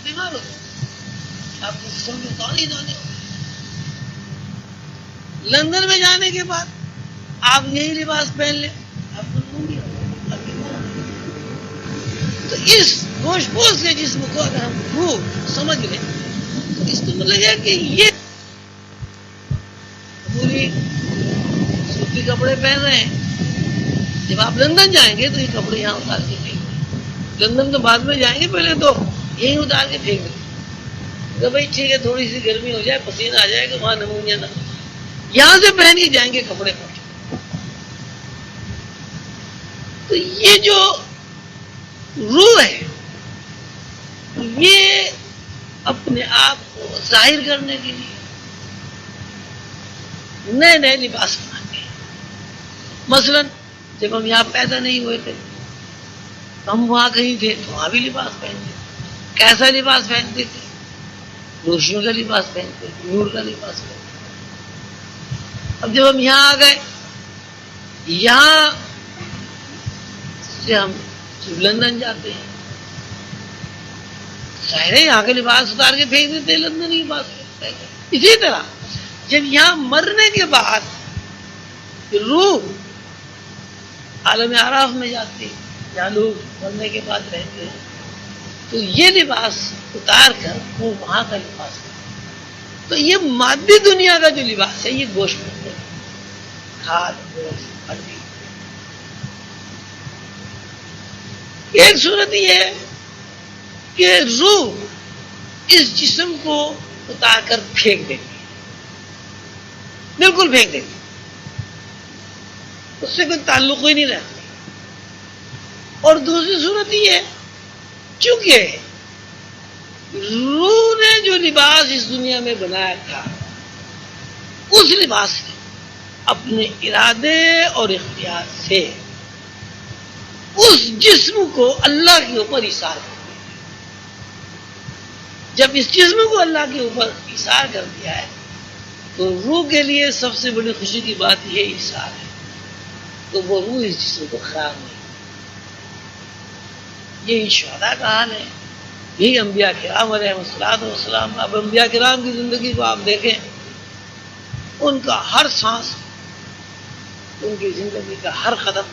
[SPEAKER 2] بیمار ہو آپ کو جسم میں دانے دانے ہو. لندن میں جانے کے بعد آپ یہی لباس پہن لیں، آپ کو لوں گی آپ بیمار ہو. تو اس گوشت پوش کے جسم کو اگر ہم خوب سمجھ لیں تو اس کو مطلب ہے کہ یہ پوری سوتی کپڑے پہن رہے ہیں. جب آپ لندن جائیں گے تو یہ کپڑے یہاں اتار کے پھینک دیں. لندن تو بعد میں جائیں گے، پہلے تو یہی اتار کے پھینک دیں کہ بھائی ٹھیک ہے تھوڑی سی گرمی ہو جائے، پسینہ آ جائے گا، وہاں نمونیا نہ. یہاں سے پہن کے جائیں گے کپڑے پہنچ. تو یہ جو روح ہے یہ اپنے آپ کو ظاہر کرنے کے لیے نئے نئے لباس بناتے ہیں. مثلا جب ہم یہاں پیدا نہیں ہوئے تھے ہم وہاں کہیں تھے تو وہاں بھی لباس پہنتے. کیسا لباس پہنتے تھے؟ روشنیوں کا لباس پہنتے تھے، نور کا لباس پہنتے. اب جب ہم یہاں آ گئے، یہاں سے ہم لندن جاتے ہیں، ظاہر ہے یہاں کے لباس اتار کے پھینک دیتے ہیں، لندن ہی لباس پہن کے. اسی طرح جب یہاں مرنے کے بعد روح عالم اعراف میں جاتی ہے، جہاں لوگ مرنے کے بعد رہتے ہیں، تو یہ لباس اتار کر وہ وہاں کا لباس ہے. تو یہ مادی دنیا کا جو لباس ہے یہ گوشت میں ہے، کھاد گوشت ہڈی. ایک صورت یہ ہے کہ روح اس جسم کو اتار کر پھینک دیتی ہے، بالکل پھینک دیتی، اس سے کوئی تعلق ہی نہیں رہتا. اور دوسری صورت یہ ہے چونکہ روح نے جو لباس اس دنیا میں بنایا تھا اس لباس نے اپنے ارادے اور اختیار سے اس جسم کو اللہ کے اوپر ایثار کر دیا. جب اس جسم کو اللہ کے اوپر ایثار کر دیا ہے تو روح کے لیے سب سے بڑی خوشی کی بات یہ ایثار ہے. تو وہ روح اس جسم کو خراب نہیں. یہی شہداء کا حال ہے، یہی انبیاء کرام علیہ الصلوۃ والسلام. اب انبیاء کرام کی زندگی کو آپ دیکھیں، ان کا ہر سانس، ان کی زندگی کا ہر قدم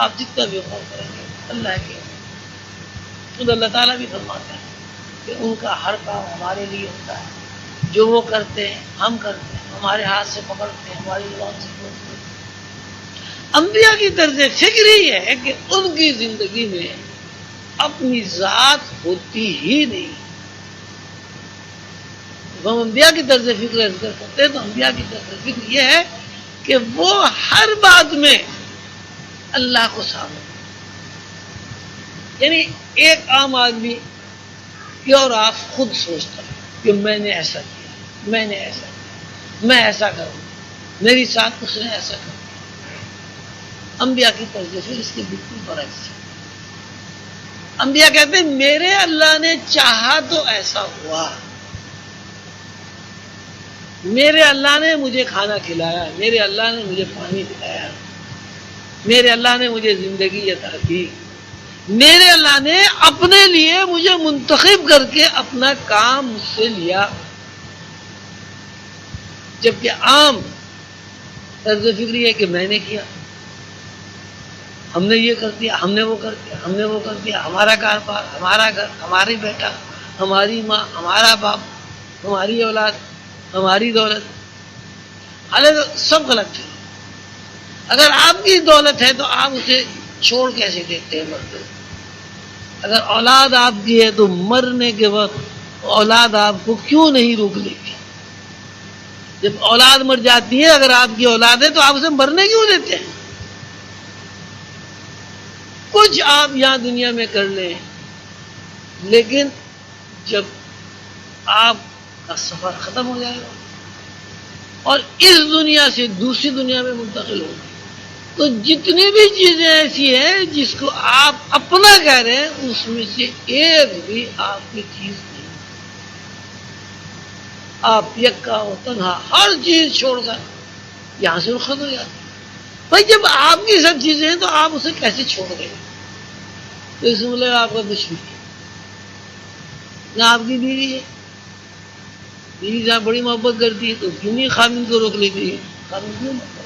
[SPEAKER 2] آپ جتنا بھی غور کریں گے اللہ کے خود اللہ تعالیٰ بھی فرماتے ہیں کہ ان کا ہر کام ہمارے لیے ہوتا ہے. جو وہ کرتے ہیں ہم کرتے ہیں، ہمارے ہاتھ سے پکڑتے ہیں، ہماری زبان سے بولتے ہیں. انبیاء کی طرز فکر ہی ہے کہ ان کی زندگی میں اپنی ذات ہوتی ہی نہیں. ہم انبیاء کی طرز فکر ذکر کرتے ہیں تو انبیاء کی طرز فکر یہ ہے کہ وہ ہر بات میں اللہ کو سامنے، یعنی ایک عام آدمی کہ اور آپ خود سوچتا ہے کہ میں نے ایسا کیا، میں نے ایسا کیا، میں ایسا کروں، میری ساتھ اس نے ایسا کر دیا۔ انبیاء کی طرز فکر اس کے بالکل برعکس ہے۔ انبیاء کہتے ہیں میرے اللہ نے چاہا تو ایسا ہوا، میرے اللہ نے مجھے کھانا کھلایا، میرے اللہ نے مجھے پانی پلایا، میرے اللہ نے مجھے زندگی عطا کی، میرے اللہ نے اپنے لیے مجھے منتخب کر کے اپنا کام مجھ سے لیا۔ جبکہ عام طرز فکری ہے کہ میں نے کیا، ہم نے یہ کر دیا، ہم نے وہ کر دیا، ہم نے وہ کر دیا، ہمارا کاروبار، ہمارا گھر، ہماری بیٹا، ہماری ماں، ہمارا باپ، ہماری اولاد، ہماری دولت۔ حالانکہ سب غلط ہے۔ اگر آپ کی دولت ہے تو آپ اسے چھوڑ کیسے دیتے ہیں مرتے؟ اگر اولاد آپ کی ہے تو مرنے کے وقت اولاد آپ کو کیوں نہیں روک لیتی؟ جب اولاد مر جاتی ہے، اگر آپ کی اولاد ہے تو آپ اسے مرنے کیوں دیتے ہیں؟ کچھ آپ یہاں دنیا میں کر لیں، لیکن جب آپ کا سفر ختم ہو جائے گا اور اس دنیا سے دوسری دنیا میں منتقل ہو، تو جتنی بھی چیزیں ایسی ہیں جس کو آپ اپنا کہہ رہے ہیں، اس میں سے ایک بھی آپ کی چیز نہیں۔ آپ یکا و تنہا ہر چیز چھوڑ کر یہاں سے رخصت ہو جاتے ہیں۔ بھائی جب آپ کی سب چیزیں ہیں تو آپ اسے کیسے چھوڑ دیں؟ تو اس میں مطلب آپ کا کچھ بھی نہ آپ کی بیوی ہے، بیوی جہاں بڑی محبت کرتی ہے تو کیوں نہیں خاوند کو روک لیتی ہے؟ خاوند کیوں محبت؟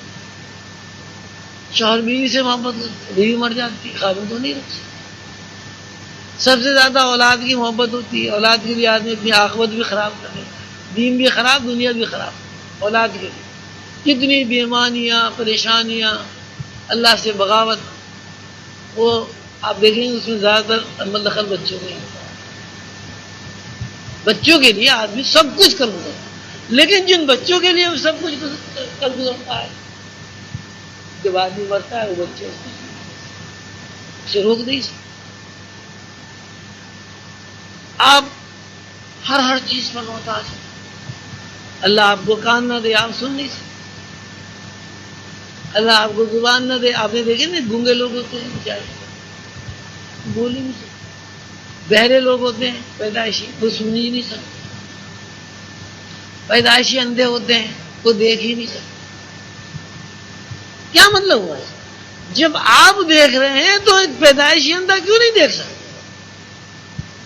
[SPEAKER 2] شوہر بیوی سے محبت کرتی، بیوی مر جاتی، خاوند کو نہیں روک سکتا۔ سب سے زیادہ اولاد کی محبت ہوتی ہے، اولاد کے لیے آدمی اپنی عاقبت بھی خراب کر دیتا ہے، دین بھی خراب، دنیا بھی خراب۔ اولاد کے لیے کتنی بیمانیاں، پریشانیاں، اللہ سے بغاوت، وہ آپ دیکھیں اس میں زیادہ تر عمل دخل بچوں کے لیے۔ بچوں کے لیے آدمی سب کچھ کر گزرتا ہے، لیکن جن بچوں کے لیے وہ سب کچھ کر گزرتا ہے، جب آدمی مرتا ہے وہ بچے اسے روک نہیں سکتے۔ آپ ہر چیز پر محتاج ہیں۔ اللہ آپ کو کان نہ دے، آپ سن نہیں سکتے۔ اللہ آپ کو زبان نہ دے، آپ نے دیکھے نا گونگے لوگ ہوتے ہیں بیچارے، بول ہی نہیں سکتے۔ بہرے لوگ ہوتے ہیں پیدائشی، وہ سن ہی نہیں سکتے۔ پیدائشی اندھے ہوتے ہیں، وہ دیکھ ہی نہیں سکتے۔ کیا مطلب ہوا ہے؟ جب آپ دیکھ رہے ہیں تو ایک پیدائشی اندھا کیوں نہیں دیکھ سکتے؟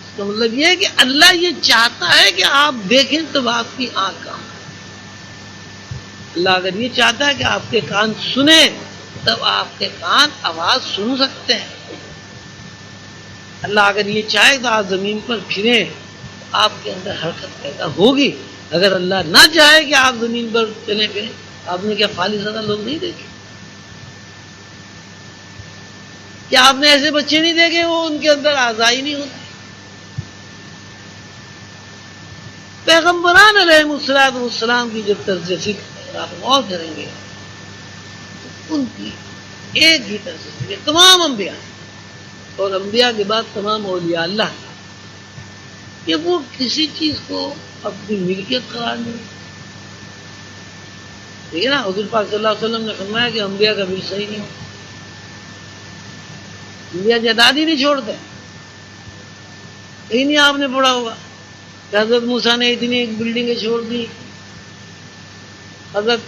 [SPEAKER 2] اس کا مطلب یہ ہے کہ اللہ یہ چاہتا ہے کہ آپ دیکھیں تب آپ کی آنکھ کام کرے۔ اللہ اگر یہ چاہتا ہے کہ آپ کے کان سنیں تب آپ کے کان آواز سن سکتے ہیں۔ اللہ اگر یہ چاہے تو آپ زمین پر پھریں تو آپ کے اندر حرکت پیدا ہوگی۔ اگر اللہ نہ چاہے کہ آپ زمین پر چلیں پھریں، آپ نے کیا خالی زیادہ لوگ نہیں دیکھے؟ کیا آپ نے ایسے بچے نہیں دیکھے وہ ان کے اندر آزائی نہیں ہوتی؟ پیغمبران علیہ السلام کی جب طرز فکر آپ غور کریں گے تو ان کی ایک ہی طرز فکر، تمام انبیاء اور انبیاء کے بعد تمام اولیاء اللہ کہ وہ کسی چیز کو اپنی ملکیت قرار نہیں۔ ٹھیک ہے نا، حضور پاک صلی اللہ علیہ وسلم نے فرمایا کہ انبیاء کا ورثہ ہی نہیں ہوتا، انبیاء جائیداد ہی نہیں چھوڑتے۔ یہی نہیں آپ نے پڑھا ہوگا کہ حضرت موسیٰ نے اتنی بلڈنگیں چھوڑ دی، حضرت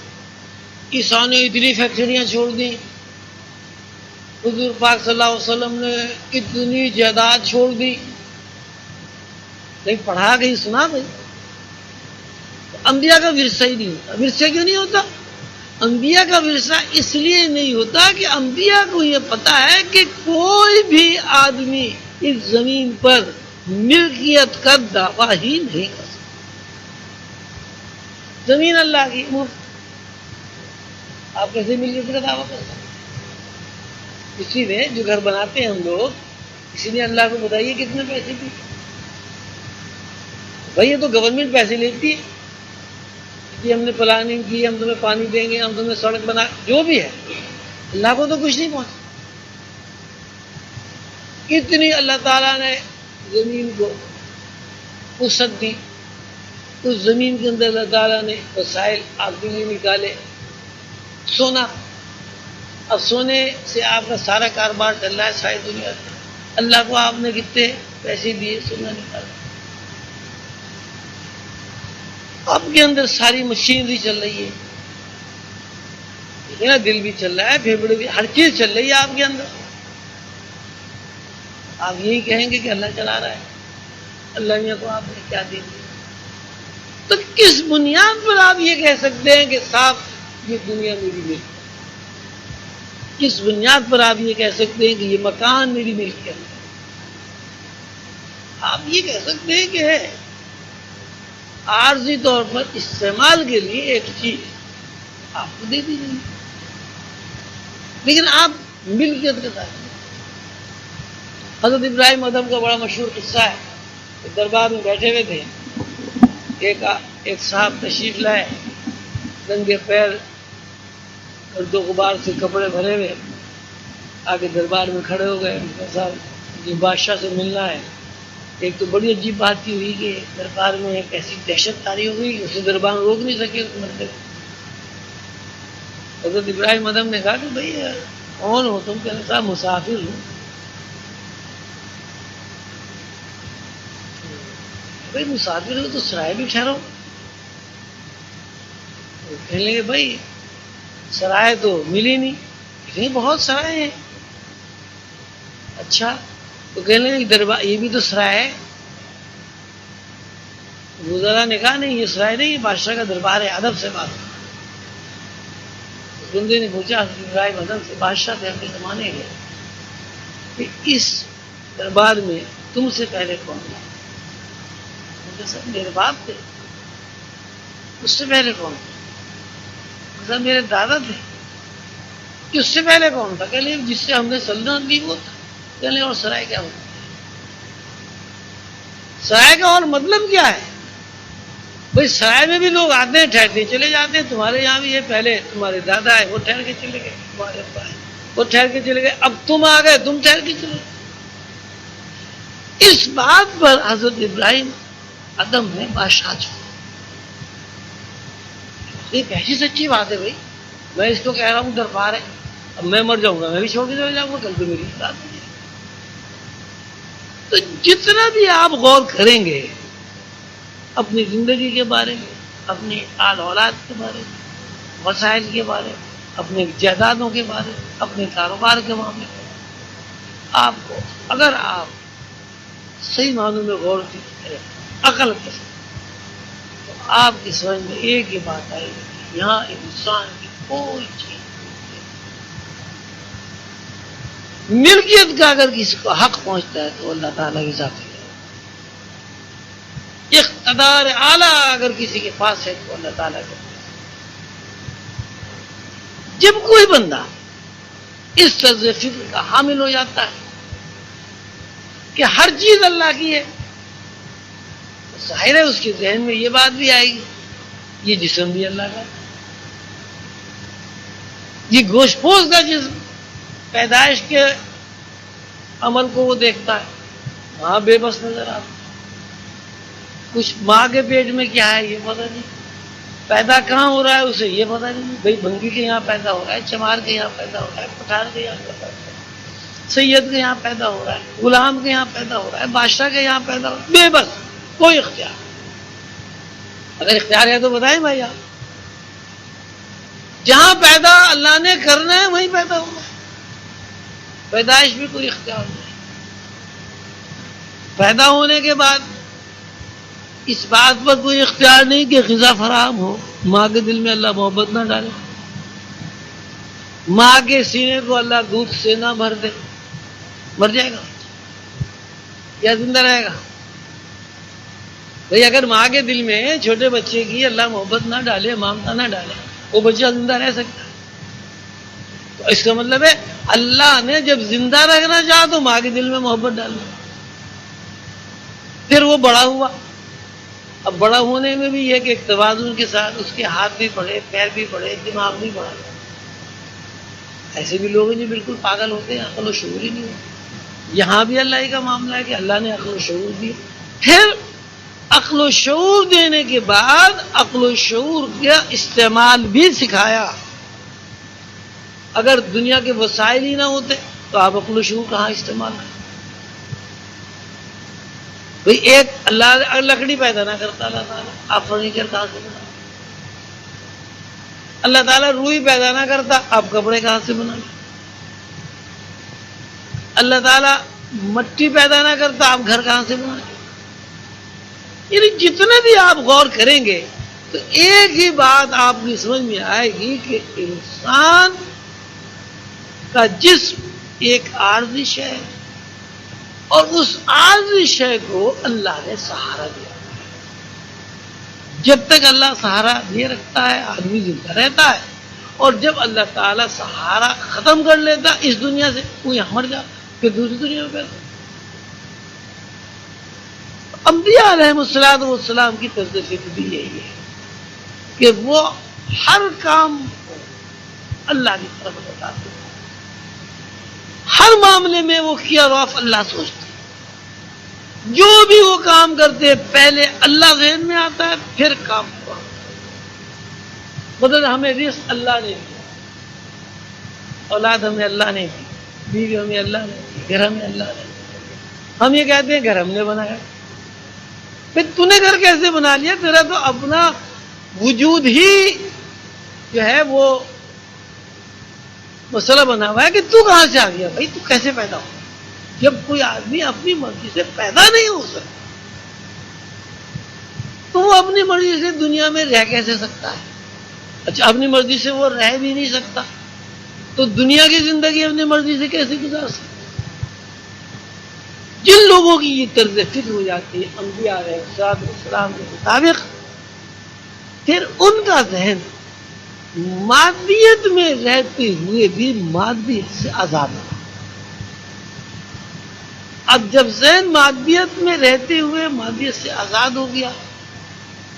[SPEAKER 2] عیسیٰ نے اتنی فیکٹریاں چھوڑ دی، حضور پاک صلی اللہ علیہ وسلم نے اتنی جائیداد چھوڑ دی۔ کہیں پڑھا کہیں سنا بھائی؟ انبیاء کا ورثہ ہی نہیں ہوتا۔ ورثہ کیوں نہیں ہوتا؟ انبیاء کا ورثہ اس لیے نہیں ہوتا کہ انبیاء کو یہ پتا ہے کہ کوئی بھی آدمی اس زمین پر ملکیت کا دعویٰ ہی نہیں کر سکتا۔ زمین اللہ کی مفت، آپ کیسے ملکیت کا دعویٰ کر سکتے؟ اسی لیے جو گھر بناتے ہیں ہم لوگ، اسی لیے اللہ کو بتائیے کتنے پیسے دی؟ بھائی یہ تو گورنمنٹ پیسے لیتی ہے کہ ہم نے پلاننگ کی، ہم تمہیں پانی دیں گے، ہم تمہیں سڑک بنا، جو بھی ہے، اللہ کو تو کچھ نہیں پہنچا۔ اتنی اللہ تعالیٰ نے زمین کو وسعت دی، اس زمین کے اندر اللہ تعالیٰ نے وسائل آپ کے لیے نکالے. سونا، اب سونے سے آپ کا سارا کاروبار چل رہا ہے ساری دنیا میں. اللہ کو آپ نے کتنے پیسے دیے، سونا نکالا. آپ کے اندر ساری مشینری چل رہی ہے، ٹھیک ہے نا، دل بھی چل رہا ہے، پھیپھڑے بھی، ہر چیز چل رہی ہے آپ کے اندر. آپ یہی کہیں گے کہ اللہ چلا رہا ہے، اللہ نے کو آپ نے کیا دے دیا؟ تو کس بنیاد پر آپ یہ کہہ سکتے ہیں کہ صاحب یہ دنیا میری ملک ہے؟ کس بنیاد پر آپ یہ کہہ سکتے ہیں کہ یہ مکان میری ملک ہے؟ آپ یہ کہہ سکتے ہیں کہ ہے عارضی طور پر استعمال کے لیے ایک چیز آپ کو دے دی گئی، لیکن آپ ملکیت کے ساتھ. حضرت ابراہیم ادم کا بڑا مشہور قصہ ہے کہ دربار میں بیٹھے ہوئے تھے، ایک صاحب تشریف لائے، ننگے پیر اور دو غبار سے کپڑے بھرے ہوئے، آگے دربار میں کھڑے ہو گئے. صاحب یہ بادشاہ سے ملنا ہے. ایک تو بڑی عجیب بات کی ہوئی کہ دربار میں ایک ایسی دہشت تاری ہو گئی کہ اسے دربار میں روک نہیں سکے اس مرتبہ. حضرت ابراہیم ادم نے کہا کہ بھائی کون ہو تم؟ کہنے صاحب مسافر ہوں. بھائی مسافر ہو تو سرائے بھی ٹھہرو. کہنے لگے بھائی سرائے تو ملی نہیں. اتنی بہت سرائے ہیں. اچھا تو کہنے لگے دربار یہ بھی تو سرائے ہے. وزراء نے کہا نہیں یہ سرائے نہیں، یہ بادشاہ کا دربار ہے، ادب سے بات. بندے نے پوچھا ابراہیم ادم سے، بادشاہ تھے اپنے زمانے کے، کہ اس دربار میں تم سے پہلے کون تھا؟ سر میرے باپ تھے. اس سے پہلے کون تھا؟ سر میرے دادا تھے. کہ اس سے پہلے کون تھا؟ کہ جس سے ہم نے سلطنت لی وہ تھا. کہ اور سرائے کیا ہوتا ہے؟ سرائے کا اور مطلب کیا ہے؟ بھائی سرائے میں بھی لوگ آتے ہیں، ٹھہرتے چلے جاتے ہیں. تمہارے یہاں بھی یہ پہلے تمہارے دادا ہے وہ ٹھہر کے چلے گئے، تمہارے ابا ہے وہ ٹھہر کے چلے گئے، اب تم آ گئے تم ٹھہر کے چلے گئے. اس بات پر حضرت ابراہیم ادم نے بادشاہ چھوڑا. یہ کیسی سچی بات ہے بھائی؟ میں اس کو کہہ رہا ہوں دربار ہے، اب میں مر جاؤں گا میں بھی چھوڑ کے چلے جاؤں گا، کل تو میری بات نہیں. تو جتنا بھی آپ غور کریں گے اپنی زندگی کے بارے میں، اپنی آل اولاد کے بارے میں، وسائل کے بارے میں، اپنے جائیدادوں کے بارے میں، اپنے کاروبار کے معاملے میں، آپ کو اگر آپ صحیح معنوں میں غور کریں، عقل کے ساتھ، تو آپ کی سمجھ میں ایک ہی بات آئے گی کہ یہاں انسان کی کوئی چیز ملکیت کا اگر کسی کو حق پہنچتا ہے تو اللہ تعالیٰ کی ذات ہے. اقتدار اعلیٰ اگر کسی کے پاس ہے تو اللہ تعالیٰ کے پاس. جب کوئی بندہ اس طرز فکر کا حامل ہو جاتا ہے کہ ہر چیز اللہ کی ہے، تو ظاہر ہے اس کے ذہن میں یہ بات بھی آئے گی یہ جسم بھی اللہ کا ہے، یہ گوشت پوش کا جسم پیدائش کے عمل کو وہ دیکھتا ہے، وہاں بے بس نظر آتا ہے. کچھ ماں کے پیٹ میں کیا ہے یہ پتہ نہیں، پیدا کہاں ہو رہا ہے اسے یہ پتہ نہیں. بھائی بنگی کے یہاں پیدا ہو رہا ہے، چمار کے یہاں پیدا ہو رہا ہے، پٹھان کے یہاں پیدا ہو رہا ہے، سید کے یہاں پیدا ہو رہا ہے، غلام کے یہاں پیدا ہو رہا ہے، بادشاہ کے یہاں پیدا ہو رہا ہے. بے بس کوئی اختیار. اگر اختیار ہے تو بتائیں بھائی آپ. جہاں پیدا اللہ نے کرنا ہے وہیں پیدا ہونا ہے. پیدائش بھی کوئی اختیار نہیں. پیدا ہونے کے بعد اس بات پر کوئی اختیار نہیں کہ غذا فراہم ہو. ماں کے دل میں اللہ محبت نہ ڈالے، ماں کے سینے کو اللہ دودھ سے نہ بھر دے، مر جائے گا یا زندہ رہے گا؟ بھئی اگر ماں کے دل میں چھوٹے بچے کی اللہ محبت نہ ڈالے، ممتا نہ ڈالے، وہ بچہ زندہ رہ سکتا ہے؟ تو اس کا مطلب ہے اللہ نے جب زندہ رکھنا چاہا تو ماں کے دل میں محبت ڈال دی. پھر وہ بڑا ہوا. اب بڑا ہونے میں بھی یہ کہ ایک توازن کے ساتھ اس کے ہاتھ بھی بڑھے، پیر بھی بڑھے، دماغ بھی بڑھا. ایسے بھی لوگ ہیں جو بالکل پاگل ہوتے ہیں، عقل و شعور ہی نہیں ہوتا. یہاں بھی اللہ ہی کا معاملہ ہے کہ اللہ نے عقل و شعور دی. پھر عقل و شعور دینے کے بعد عقل و شعور کا استعمال بھی سکھایا. اگر دنیا کے وسائل ہی نہ ہوتے تو آپ عقل و شعور کہاں استعمال کریں؟ بھئی ایک اللہ لکڑی پیدا نہ کرتا اللہ تعالیٰ، آپ فرنیچر کہاں سے بنا؟ اللہ تعالیٰ روئی پیدا نہ کرتا، آپ کپڑے کہاں سے بنا؟ اللہ تعالیٰ مٹی پیدا نہ کرتا، آپ گھر کہاں سے بنا؟ یعنی جتنے بھی آپ غور کریں گے تو ایک ہی بات آپ کی سمجھ میں آئے گی کہ انسان کا جسم ایک عارضی شے ہے اور اس عارضی شے کو اللہ نے سہارا دیا. جب تک اللہ سہارا نہیں رکھتا ہے آدمی زندہ رہتا ہے، اور جب اللہ تعالیٰ سہارا ختم کر لیتا اس دنیا سے، وہ یہاں مر جاتا پھر دوسری دنیا میں پیدا. انبیاء علیہ السلام کی طرز فکر بھی یہی ہے کہ وہ ہر کام کو اللہ کی طرف بتاتے ہیں. ہر معاملے میں وہ کیا رواف اللہ سوچتے ہیں. جو بھی وہ کام کرتے پہلے اللہ ذہن میں آتا ہے، پھر کام ہوا. مطلب ہمیں رزق اللہ نے دیا، اولاد ہمیں اللہ نے دی، بیوی ہمیں اللہ نے دی، گھر ہمیں اللہ نے دی. ہم یہ کہتے ہیں گھر ہم نے بنایا. پھر تو نے گھر کیسے بنا لیا؟ تیرا تو اپنا وجود ہی جو ہے وہ مسئلہ بنا ہوا ہے کہ تو کہاں سے آ گیا بھائی، تو کیسے پیدا ہو؟ جب کوئی آدمی اپنی مرضی سے پیدا نہیں ہو سکتا تو وہ اپنی مرضی سے دنیا میں رہ کیسے سکتا ہے؟ اچھا اپنی مرضی سے وہ رہ بھی نہیں سکتا تو دنیا کی زندگی اپنی مرضی سے کیسے گزار سکتا؟ جن لوگوں کی یہ طرز فکر ہو جاتی ہے انبیاء علیہ السلام کے مطابق، پھر ان کا ذہن مادیت میں رہتے ہوئے بھی مادیت سے آزاد ہے. اب جب ذہن مادیت میں رہتے ہوئے مادیت سے آزاد ہو گیا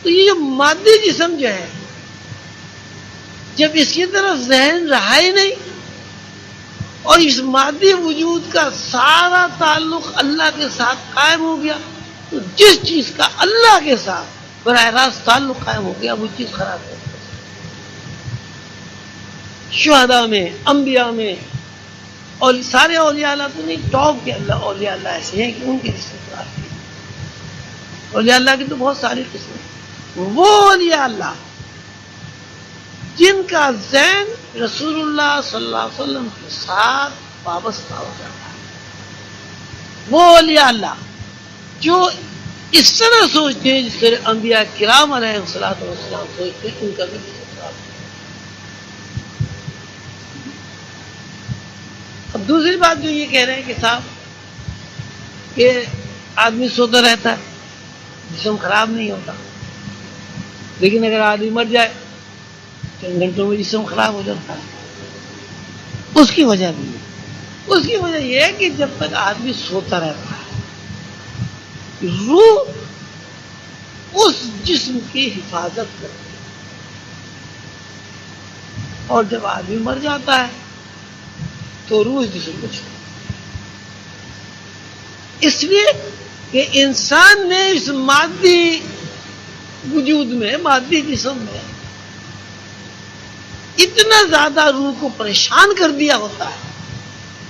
[SPEAKER 2] تو یہ جو مادی جسم جو ہے، جب اس کی طرف ذہن رہا ہی نہیں اور اس مادی وجود کا سارا تعلق اللہ کے ساتھ قائم ہو گیا، تو جس چیز کا اللہ کے ساتھ براہ راست تعلق قائم ہو گیا وہ چیز خراب ہو گئی. شہداء میں، انبیاء میں، اور سارے اولیاء اللہ تو نہیں، ٹاپ کے اللہ اولیاء اللہ ایسے ہیں کہ ان کی قسمت آتی ہے. اولیاء اللہ کی تو بہت ساری قسمیں. وہ اولیاء اللہ جن کا ذہن رسول اللہ صلی اللہ علیہ وسلم کے ساتھ وابستہ ہو جاتا ہے، وہ اولیاء اللہ جو اس طرح سوچتے ہیں جس طرح انبیاء کرام علیہ الصلوۃ والسلام سوچتے ہیں، ان کا بھی خراب. اب دوسری بات جو یہ کہہ رہے ہیں کہ صاحب کہ آدمی سوتا رہتا ہے جسم خراب نہیں ہوتا، لیکن اگر آدمی مر جائے چند گھنٹوں میں جسم خراب ہو جاتا ہے. اس کی وجہ بھی ہے، اس کی وجہ یہ ہے کہ جب تک آدمی سوتا رہتا ہے روح اس جسم کی حفاظت کرتی ہے، اور جب آدمی مر جاتا ہے تو روح اس جسم کو چھوڑ. اس لیے کہ انسان نے اس مادی وجود میں، مادی جسم میں اتنا زیادہ روح کو پریشان کر دیا ہوتا ہے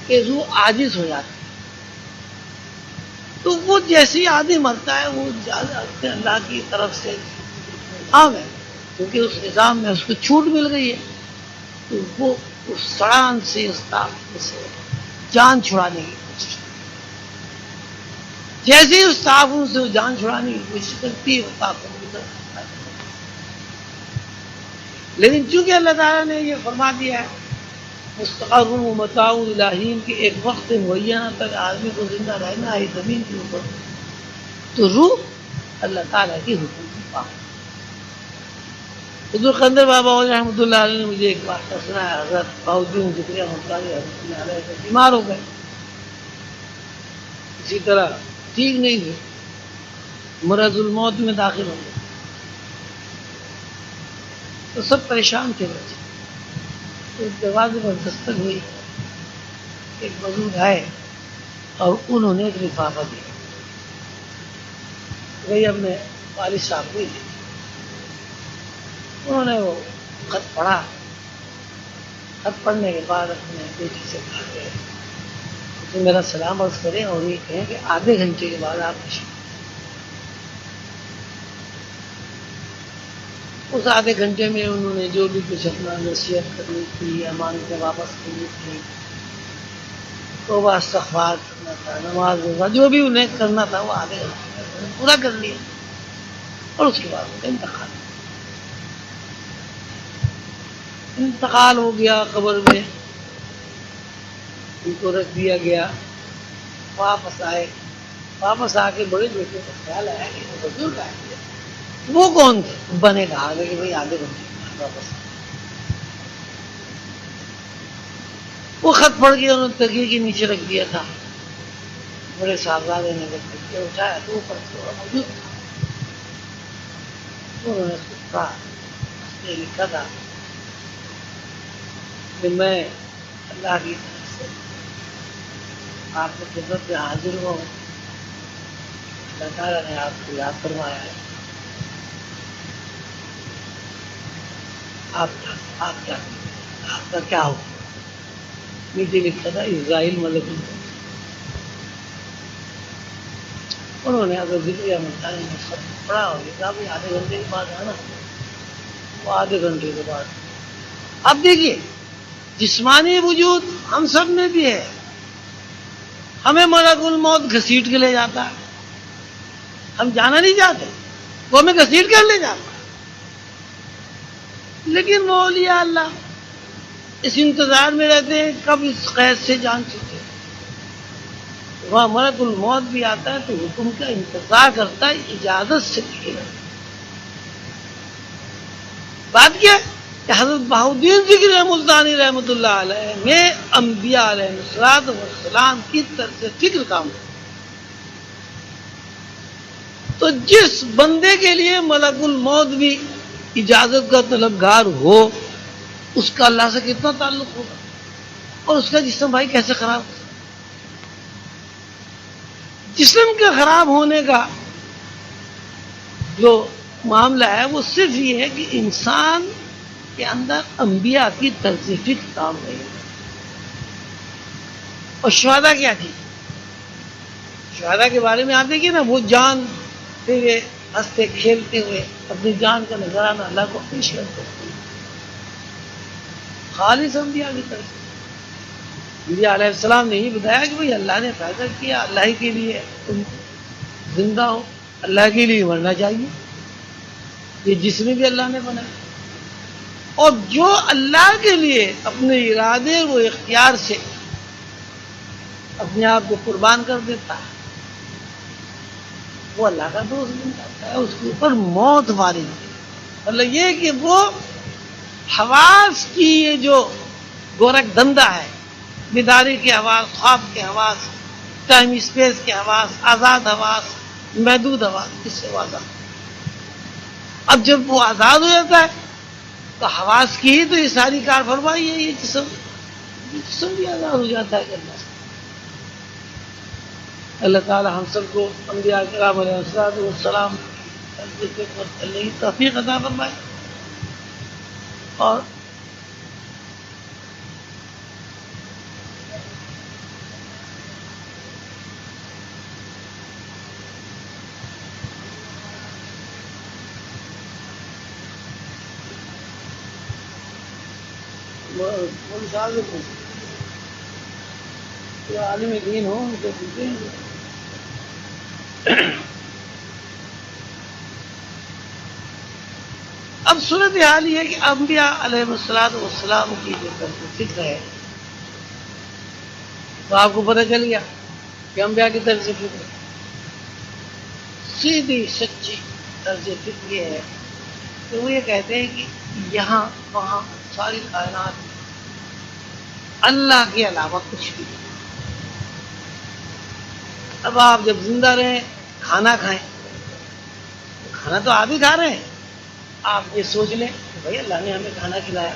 [SPEAKER 2] کہ روح عاجز ہو جاتی ہے. تو وہ جیسے ہی آدمی مرتا ہے وہ اللہ کی طرف سے نظام ہے، کیونکہ اس نظام میں اس کو چھوٹ مل گئی ہے، تو وہ اس سڑان سے اس تعاون سے جان چھڑانے کی کوشش کرتی ہے. جیسے ہی اس تعاون سے وہ جان چھڑانے کی کوشش کرتی ہے وہ تعاون لیکن چونکہ اللہ تعالیٰ نے یہ فرما دیا ہے مستقر و متاع الہین کے ایک وقت معینہ تک آدمی کو زندہ رہنا ہے زمین کے اوپر، تو روح اللہ تعالیٰ کی حکم کی پابند. حضور قندر بابا رحمۃ اللہ علیہ نے مجھے ایک واقعہ سنایا. حضرت باؤدین ذکریہ رحمۃ اللہ علیہ بیمار ہو گئے، اسی طرح ٹھیک نہیں ہوئے، مرض الموت میں داخل ہو گئے، تو سب پریشان تھے بچے. تو دروازے پر دستک ہوئی، ایک بزرگ آئے اور انہوں نے ایک لفافہ دیا. وہی اپنے والد صاحب کو ہی دی۔ انہوں نے وہ خط پڑھا، خط پڑھنے کے بعد اپنے بیٹی سے کہا کہ میرا سلام عرض کریں اور یہ کہیں کہ آدھے گھنٹے کے بعد آپ تشریف۔ اس آدھے گھنٹے میں انہوں نے جو بھی کچھ اپنا نصیحت کرنی تھی، امانتیں واپس کرنی تھی، توبہ استغفار کرنا تھا، نماز روزہ جو بھی انہیں کرنا تھا وہ آدھے گھنٹے میں پورا کر لیا، اور اس کے بعد ان کا انتقال ہو گیا۔ قبر میں ان کو رکھ دیا گیا۔ واپس آئے، واپس آ کے بڑے بیٹے کو خیال آیا کہ وہ بزرگ آئے تھے، وہ کون تھے؟ ابا نے کہا کہ بھائی آدھے گھنٹے کے بعد واپس آئے۔ وہ خط پڑھ کے انہوں نے تکیے کے نیچے رکھ دیا تھا۔ بڑے صاحبزادے نے جب تکیہ اٹھایا تو اوپر تھوڑا موجود تھا۔ انہوں نے اس کو پڑھا، اس نے لکھا تھا کہ میں اللہ کی طرف سے آپ کی خدمت میں حاضر ہوا ہوں، اللہ تعالیٰ نے آپ کو یاد فرمایا ہے، آپ کا کیا ہو؟ نیچے لکھا تھا اسرائیل ملک۔ انہوں نے اگر ذکر احمد خان نے سب پڑھا اور لکھا بھی آدھے گھنٹے کے بعد آنا، وہ آدھے گھنٹے کے بعد۔ اب دیکھیے جسمانی وجود ہم سب میں بھی ہے، ہمیں ملک الموت گھسیٹ کے لے جاتا ہے، ہم جانا نہیں چاہتے، وہ ہمیں گھسیٹ کر لے جاتا ہے، لیکن وہ اولیاء اللہ اس انتظار میں رہتے ہیں کب اس قید سے جان چھوٹے۔ وہاں ملک الموت بھی آتا ہے تو حکم کا انتظار کرتا ہے، اجازت سے لیے۔ بات کیا ہے کہ حضرت بہاؤالدین ذکر ملتانی رحمۃ اللہ علیہ میں انبیاء علیہ السلام کی طرز فکر کام ہے۔ تو جس بندے کے لیے ملک الموت بھی اجازت کا طلبگار ہو، اس کا اللہ سے کتنا تعلق ہوگا، اور اس کا جسم بھائی کیسے خراب ہو؟ جسم کے خراب ہونے کا جو معاملہ ہے وہ صرف یہ ہے کہ انسان کے اندر انبیاء کی طرز فکر کام نہیں ہے۔ اور شہداء کیا تھی؟ شہداء کے بارے میں آپ دیکھیے نا، وہ جان ہوئے ہنستے کھیلتے ہوئے اپنی جان کا نذرانہ اللہ کو پیش کرتے ہیں، خالص انبیاء کی طرف۔ انبیاء علیہ السلام نے ہی بتایا کہ بھئی اللہ نے فیصلہ کیا، اللہ ہی کے لیے تم زندہ ہو، اللہ کے لیے مرنا چاہیے، یہ جسم بھی اللہ نے بنایا، اور جو اللہ کے لیے اپنے ارادے و اختیار سے اپنے آپ کو قربان کر دیتا ہے وہ اللہ کا دوست بن جاتا ہے، اس کے اوپر موت وارد ہے۔ مطلب یہ کہ وہ حواس کی یہ جو گورکھ دھندا ہے، بیداری کے حواس، خواب کے حواس، ٹائم اسپیس کے حواس، آزاد حواس، محدود حواس، اس سے وہ آزاد۔ اب جب وہ آزاد ہو جاتا ہے تو حواس کی ہی تو یہ ساری کار فرمائی ہے، یہ جسم بھی آزاد ہو جاتا ہے اللہ سے۔ اللہ تعالی ہم سب کو انبیاء کرام علیہ السلام کی توفیق عطا فرمائے، اور عالم دین ہو ان کو پوچھیں گے۔ اب صورت حال یہ ہے کہ انبیاء علیہ السلام کی جو طرز فکر ہے تو آپ کو پتہ چل گیا کہ انبیاء کی طرز فکر سیدھی سچی طرز فکر یہ ہے کہ وہ یہ کہتے ہیں کہ یہاں وہاں ساری کائنات اللہ کے علاوہ کچھ بھی نہیں۔ اب آپ جب زندہ رہیں، کھانا کھائیں، کھانا تو آپ ہی کھا رہے ہیں، آپ یہ سوچ لیں کہ بھائی اللہ نے ہمیں کھانا کھلایا،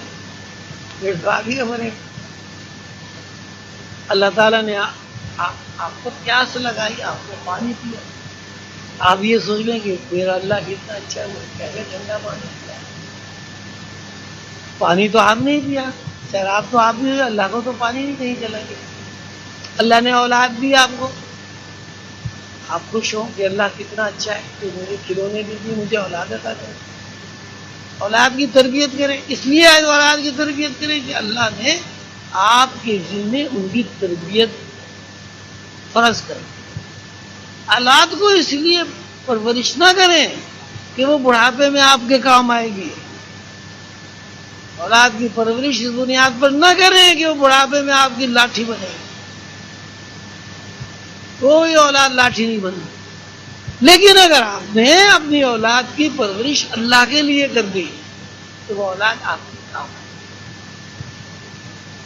[SPEAKER 2] پیٹ تو آپ ہی کا بنے۔ اللہ تعالیٰ نے آپ کو پیاس لگائی، آپ کو پانی پیا، آپ یہ سوچ لیں کہ میرا اللہ کتنا اچھا ہے، مجھے کیسے ٹھنڈا پانی پیا۔ پانی تو آپ نہیں پیا، شراب تو آپ نہیں، اللہ کو تو پانی نہیں کہیں چلا گیا۔ اللہ نے اولاد دی آپ کو، آپ خوش ہو کہ اللہ کتنا اچھا ہے کہ مجھے کھلونے بھی دی، مجھے اولاد عطا کرے، اولاد کی تربیت کریں۔ اس لیے اولاد کی تربیت کریں کہ اللہ نے آپ کے ذمے ان کی تربیت فرض کریں۔ اولاد کو اس لیے پرورش نہ کریں کہ وہ بڑھاپے میں آپ کے کام آئے گی۔ اولاد کی پرورش اس بنیاد پر نہ کریں کہ وہ بڑھاپے میں آپ کی لاٹھی بنے گی۔ کوئی اولاد لاٹھی نہیں بنتی۔ لیکن اگر آپ نے اپنی اولاد کی پرورش اللہ کے لیے کر دی تو وہ اولاد آپ کے کام آئے گی۔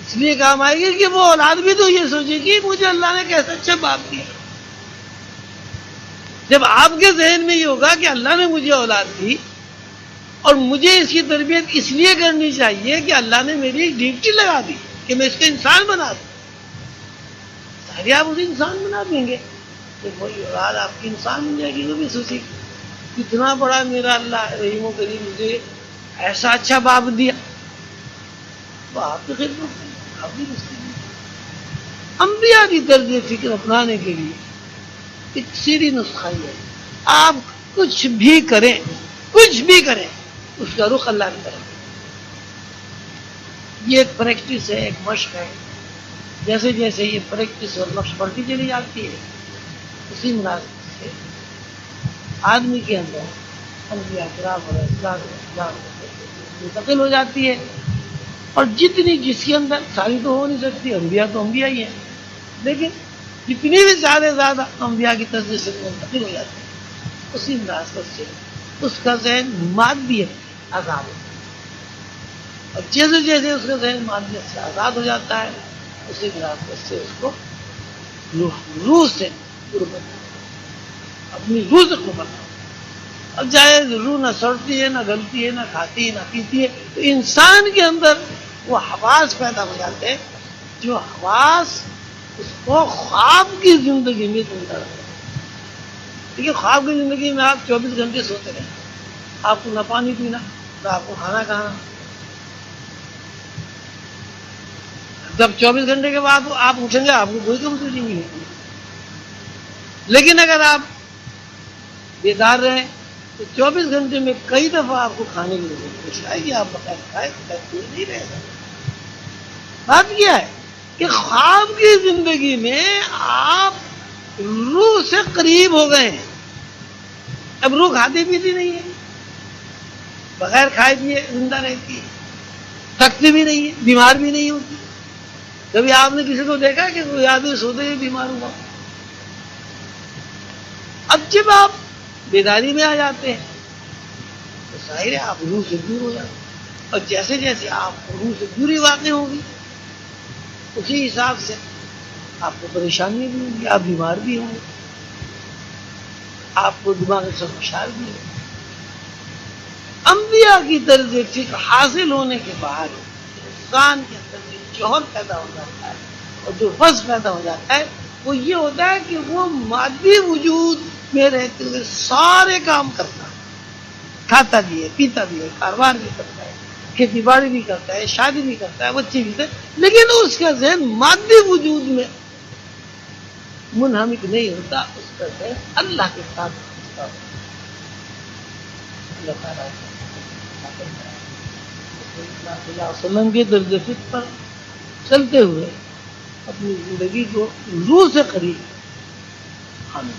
[SPEAKER 2] اس لیے کام آئے گی کہ وہ اولاد بھی تو یہ سوچے گی مجھے اللہ نے کیسا اچھا باپ دیا۔ جب آپ کے ذہن میں یہ ہوگا کہ اللہ نے مجھے اولاد دی اور مجھے اس کی تربیت اس لیے کرنی چاہیے کہ اللہ نے میری ایک ڈیوٹی لگا دی کہ میں اس کو انسان بنا دوں، سارے آپ اسے انسان بنا دیں گے تو وہی اولاد آپ کی انسان بن جائے گی۔ وہ بھی سوچے گی کتنا بڑا میرا اللہ رحیم و کریم، مجھے ایسا اچھا باپ دیا۔ تو آپ کی خدمت کریں، آپ بھی رشتے دیں۔ انبیاء کی طرز فکر اپنانے کے لیے ایک سیدھی نسخہ ہی ہے، آپ کچھ بھی کریں، کچھ بھی کریں، اس کا رخ اللہ کی طرف۔ یہ ایک پریکٹس ہے، ایک مشق ہے۔ جیسے جیسے یہ پریکٹس اور مشق بڑھتی چلی جاتی ہے، اسی مناسبت سے آدمی کے اندر انبیاء کرام اور اسلام منتقل ہو جاتی ہے۔ اور جتنی جس کے اندر ساری تو ہو نہیں سکتی، انبیاء تو انبیاء ہی ہیں، لیکن جتنی بھی زیادہ انبیاء کی طرف سے منتقل ہو جاتی ہے، اسی مناسبت سے اس کا ذہن مادیت آزاد ہوتا ہے۔ اور جیسے جیسے اس کا ذہن مادیت سے آزاد ہو جاتا ہے، اسی مناسبت سے اس کو روح سے قربت، اپنی روح سے قربت۔ اب چاہے روح نہ سڑتی ہے، نہ گلتی ہے، نہ کھاتی ہے، نہ پیتی ہے، تو انسان کے اندر وہ حواس پیدا ہو جاتے ہیں، جو حواس اس کو خواب کی زندگی میں زندہ رہتا ہے۔ دیکھیے خواب کی زندگی میں آپ 24 گھنٹے سوتے رہے، آپ کو نہ پانی پینا، نہ آپ کو کھانا کھانا۔ جب 24 گھنٹے کے بعد آپ اٹھیں گے، آپ کو کوئی کمزوری نہیں ہوگی۔ لیکن اگر آپ بیدار رہیں تو 24 گھنٹے میں کئی دفعہ آپ کو کھانے کی ضرورت پیش آئے گی، آپ بغیر کھائے کوئی نہیں رہے گا۔ بات کیا ہے کہ خواب کی زندگی میں آپ روح سے قریب ہو گئے ہیں۔ اب روح کھاتی پیتی نہیں ہے، بغیر کھائے پیے زندہ رہتی ہے، تھکتی بھی نہیں ہے، بیمار بھی نہیں ہوتی۔ کبھی آپ نے کسی کو دیکھا کہ کوئی آدمی سوتے ہوئے بیمار ہوا؟ اب جب آپ بیداری میں آ جاتے ہیں تو ظاہر ہے آپ روح سے دور ہو جاتے ہیں، اور جیسے جیسے آپ روح سے دوری واقع ہوگی اسی حساب سے آپ کو پریشانی بھی ہوگی، آپ بیمار بھی ہوں گے، آپ کو دماغ سے خوشحال بھی ہوگا۔ انبیاء کی طرز فکر حاصل ہونے کے بعد انسان کے اندر جو جوہر پیدا ہو جاتا ہے اور جو وصف پیدا ہو جاتا ہے وہ یہ ہوتا ہے کہ وہ مادی وجود میں رہتے ہوئے سارے کام کرتا ہے، کھاتا بھی ہے، پیتا بھی ہے، کاروبار بھی کرتا ہے، کھیتی باڑی بھی کرتا ہے، شادی بھی کرتا ہے، بچے بھی کرتا ہے، لیکن اس کا ذہن مادی وجود میں منہمک نہیں ہوتا، اس کا ذہن اللہ کے ساتھ ہوتا ہے۔ اللہ تعالیٰ صلی اللہ علیہ وسلم کے درجے فکر پر چلتے ہوئے اپنی زندگی کو روح سے قریب آنے